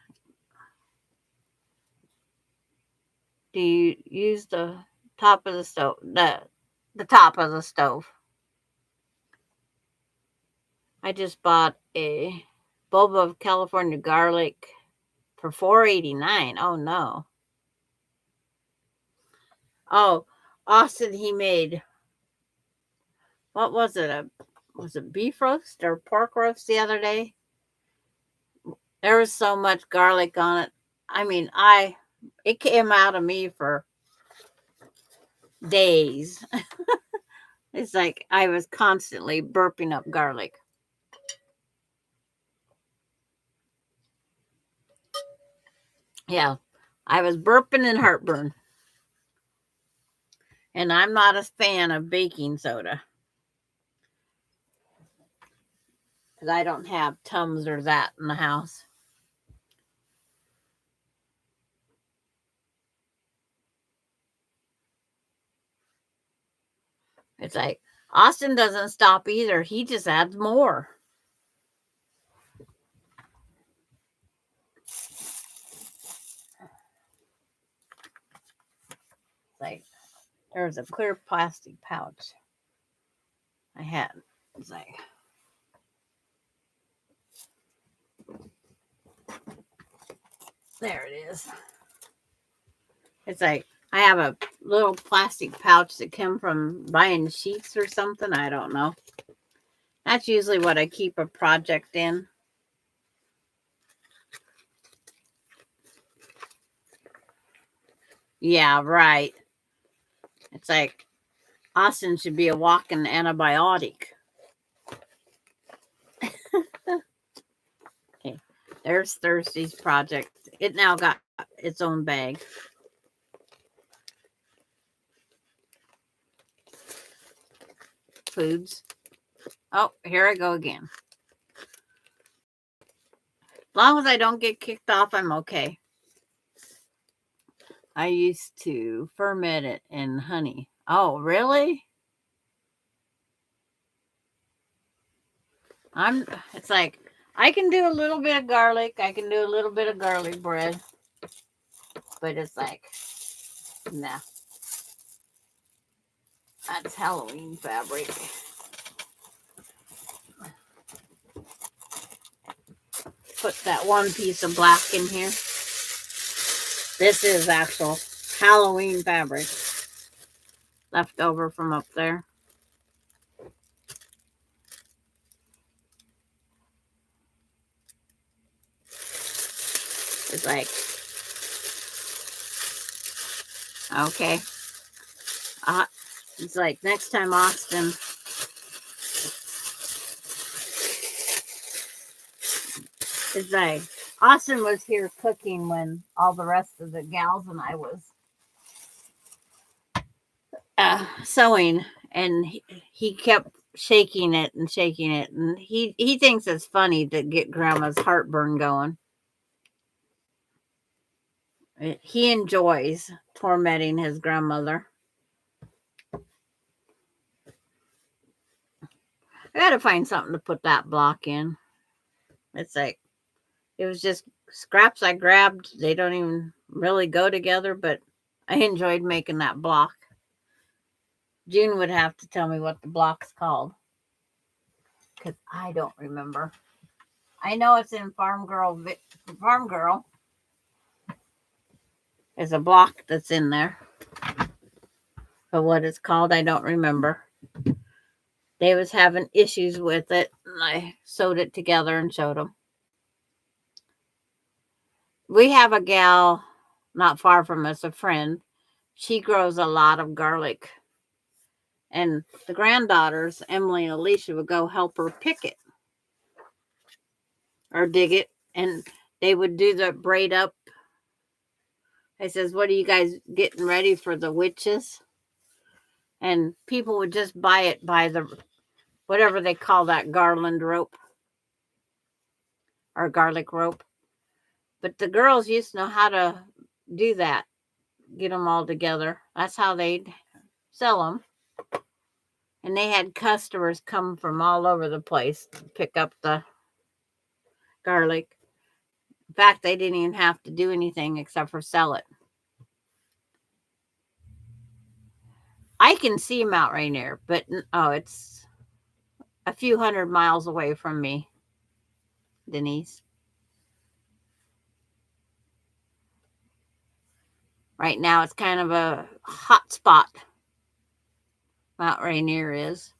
do you use the top of the stove? The top of the stove. I just bought a bulb of California garlic for $4.89. Oh no. Oh, Austin, he made, what was it? Was it beef roast or pork roast the other day? There was so much garlic on it. I mean, it came out of me for days. It's like I was constantly burping up garlic. Yeah, I was burping and heartburn. And I'm not a fan of baking soda because I don't have Tums or that in the house. It's like Austin doesn't stop either. He just adds more. Like there's a clear plastic pouch I had. It's like there it is. It's like I have a little plastic pouch that came from buying sheets or something. I don't know. That's usually what I keep a project in. Yeah, right. It's like Austin should be a walking antibiotic. Okay, there's Thursday's project. It now got its own bag. Foods. Oh, here I go again. As long as I don't get kicked off, I'm okay. I used to ferment it in honey. Oh, really? It's like I can do a little bit of garlic. I can do a little bit of garlic bread. But it's like, nah. That's Halloween fabric. Put that one piece of black in here. This is actual Halloween fabric left over from up there. It's like, okay. It's like next time Austin, it's like Austin was here cooking when all the rest of the gals and I was sewing, and he kept shaking it, and he thinks it's funny to get grandma's heartburn going. He enjoys tormenting his grandmother. I gotta find something to put that block in. It's like it was just scraps I grabbed. They don't even really go together, but I enjoyed making that block. June would have to tell me what the block's called because I don't remember. I know it's in Farm Girl. Farm Girl is a block that's in there, but what it's called, I don't remember. They was having issues with it, and I sewed it together and showed them. We have a gal not far from us, a friend. She grows a lot of garlic, and the granddaughters, Emily and Alicia, would go help her pick it or dig it, and they would do the braid up. I says, "What are you guys getting ready for the witches?" And people would just buy it by the whatever they call that garland rope or garlic rope. But the girls used to know how to do that, get them all together. That's how they'd sell them. And they had customers come from all over the place to pick up the garlic. In fact, they didn't even have to do anything except for sell it. I can see Mount Rainier, but it's a few hundred miles away from me, Denise. Right now, it's kind of a hot spot. Mount Rainier is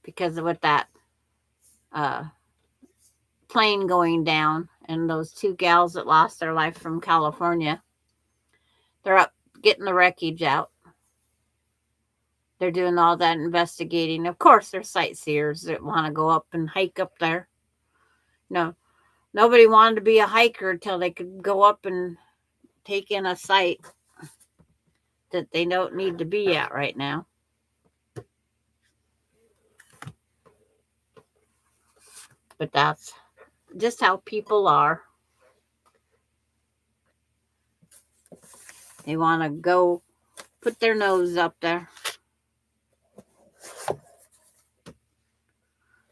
because of what that uh, plane going down and those two gals that lost their life from California. They're up getting the wreckage out. They're doing all that investigating. Of course, there's sightseers that want to go up and hike up there. No, nobody wanted to be a hiker until they could go up and take in a site that they don't need to be at right now. But that's just how people are. They want to go put their nose up there. A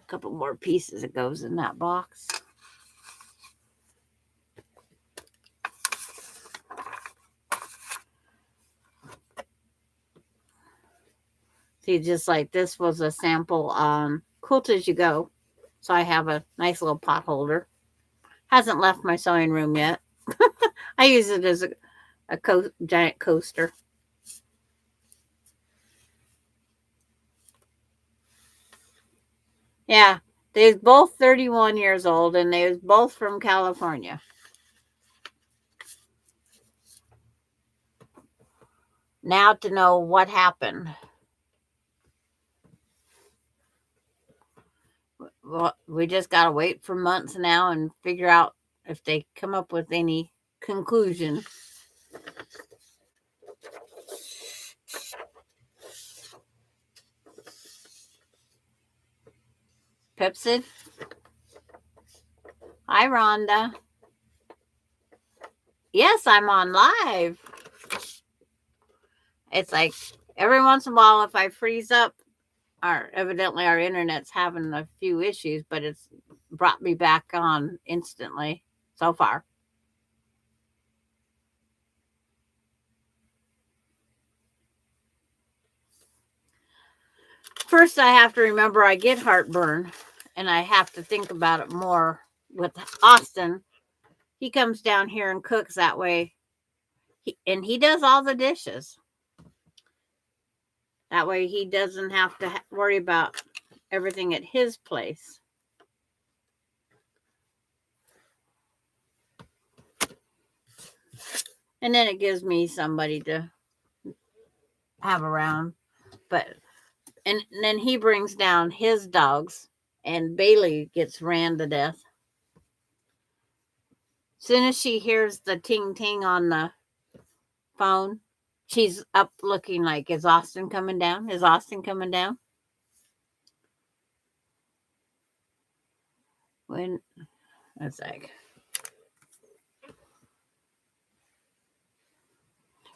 couple more pieces that goes in that box. See, just like this was a sample on Quilt As You Go. So I have a nice little pot holder. Hasn't left my sewing room yet. I use it as a giant coaster. Yeah, they was both 31 years old, and they was both from California. Now to know what happened. Well, we just got to wait for months now and figure out if they come up with any conclusion. Pepsid? Hi, Rhonda. Yes, I'm on live. It's like every once in a while, if I freeze up, evidently our internet's having a few issues, but it's brought me back on instantly so far. First, I have to remember I get heartburn, and I have to think about it more with Austin. He comes down here and cooks that way, and he does all the dishes. That way he doesn't have to worry about everything at his place. And then it gives me somebody to have around. But and then he brings down his dogs, and Bailey gets ran to death. As soon as she hears the ting ting on the phone, she's up looking like, is Austin coming down? Is Austin coming down? When it's like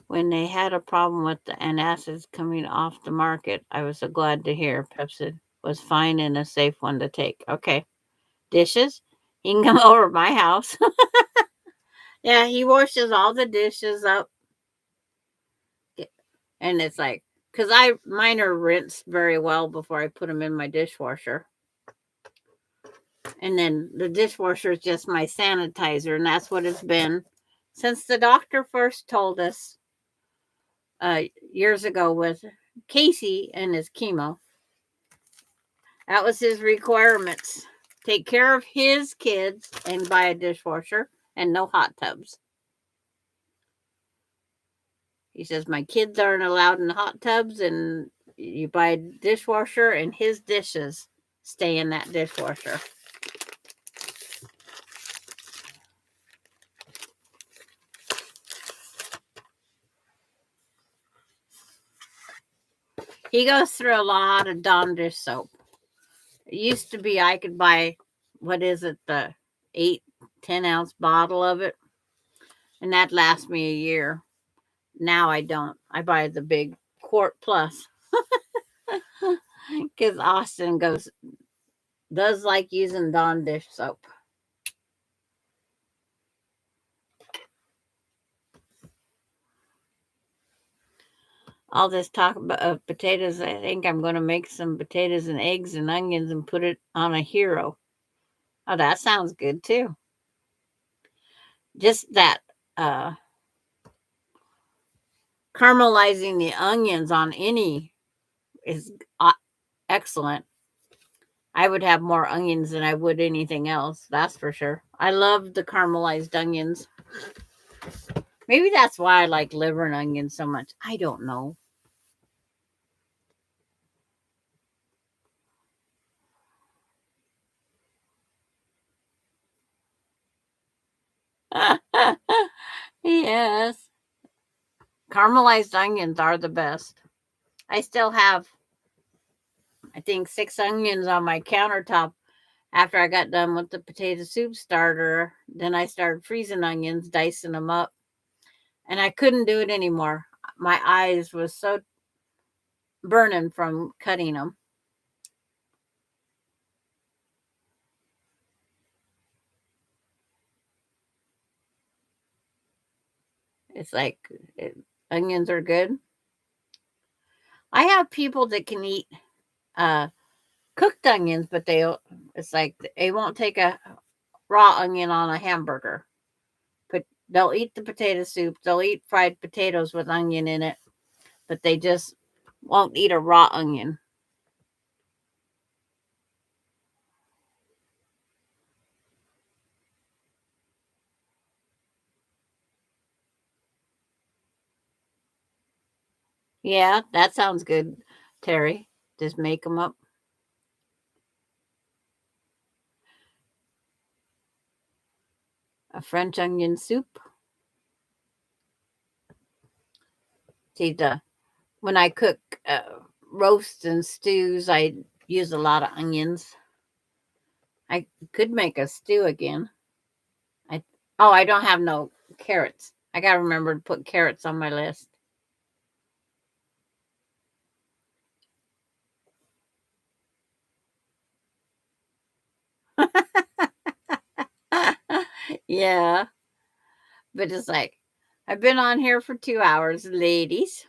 when they had a problem with the antacids coming off the market, I was so glad to hear Pepsid was fine and a safe one to take. Okay. Dishes? He can come over to my house. Yeah, he washes all the dishes up. And it's like, because mine are rinsed very well before I put them in my dishwasher. And then the dishwasher is just my sanitizer, and that's what it's been since the doctor first told us years ago with Casey and his chemo. That was his requirements. Take care of his kids and buy a dishwasher and no hot tubs. He says, my kids aren't allowed in hot tubs, and you buy a dishwasher and his dishes stay in that dishwasher. He goes through a lot of Dawn dish soap. It used to be I could buy, what is it, the 10 ounce bottle of it, and that lasts me a year. Now I don't. I buy the big quart plus because Austin does like using Dawn dish soap. All this talk about potatoes, I think I'm going to make some potatoes and eggs and onions and put it on a hero. Oh, that sounds good too. Just that caramelizing the onions on any is excellent. I would have more onions than I would anything else, that's for sure. I love the caramelized onions. Maybe that's why I like liver and onions so much. I don't know. Yes. Caramelized onions are the best. I still have, I think, 6 onions on my countertop after I got done with the potato soup starter. Then I started freezing onions, dicing them up, and I couldn't do it anymore. My eyes was so burning from cutting them. It's like it, onions are good. I have people that can eat uh, cooked onions, but it's like they won't take a raw onion on a hamburger. But they'll eat the potato soup. They'll eat fried potatoes with onion in it, but they just won't eat a raw onion. Yeah, that sounds good, Terry. Just make them up. A French onion soup. See, when I cook roasts and stews, I use a lot of onions. I could make a stew again. I I don't have no carrots. I gotta remember to put carrots on my list. Yeah, but it's like I've been on here for 2 hours, ladies,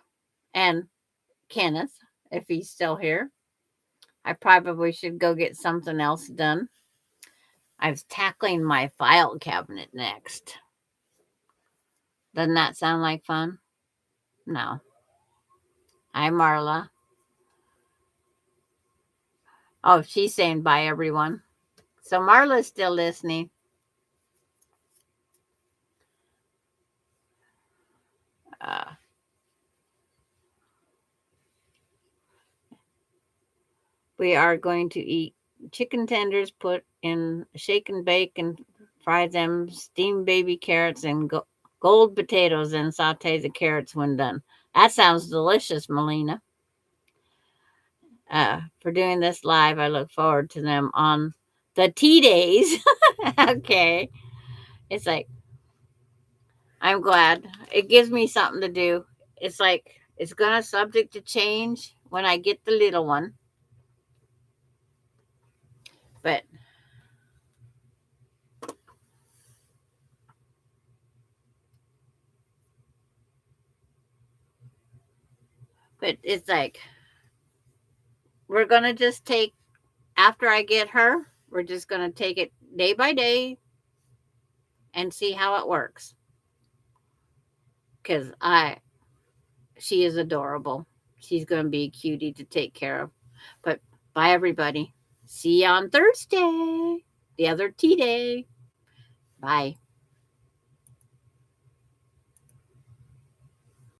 and Kenneth, if he's still here. I probably should go get something else done. I was tackling my file cabinet next. Doesn't that sound like fun? No. Hi, Marla. Oh, she's saying bye, everyone. So Marla's still listening. Uh, we are going to eat chicken tenders, put in shake and bake and fry them, steamed baby carrots and gold potatoes, and saute the carrots when done. That sounds delicious, Melina. For doing this live. I look forward to them on the tea days. Okay. It's like, I'm glad. It gives me something to do. It's like, it's going to subject to change when I get the little one. But, it's like, we're going to just take, after I get her, we're just going to take it day by day and see how it works. Because she is adorable. She's going to be a cutie to take care of. But bye, everybody. See you on Thursday, the other tea day. Bye.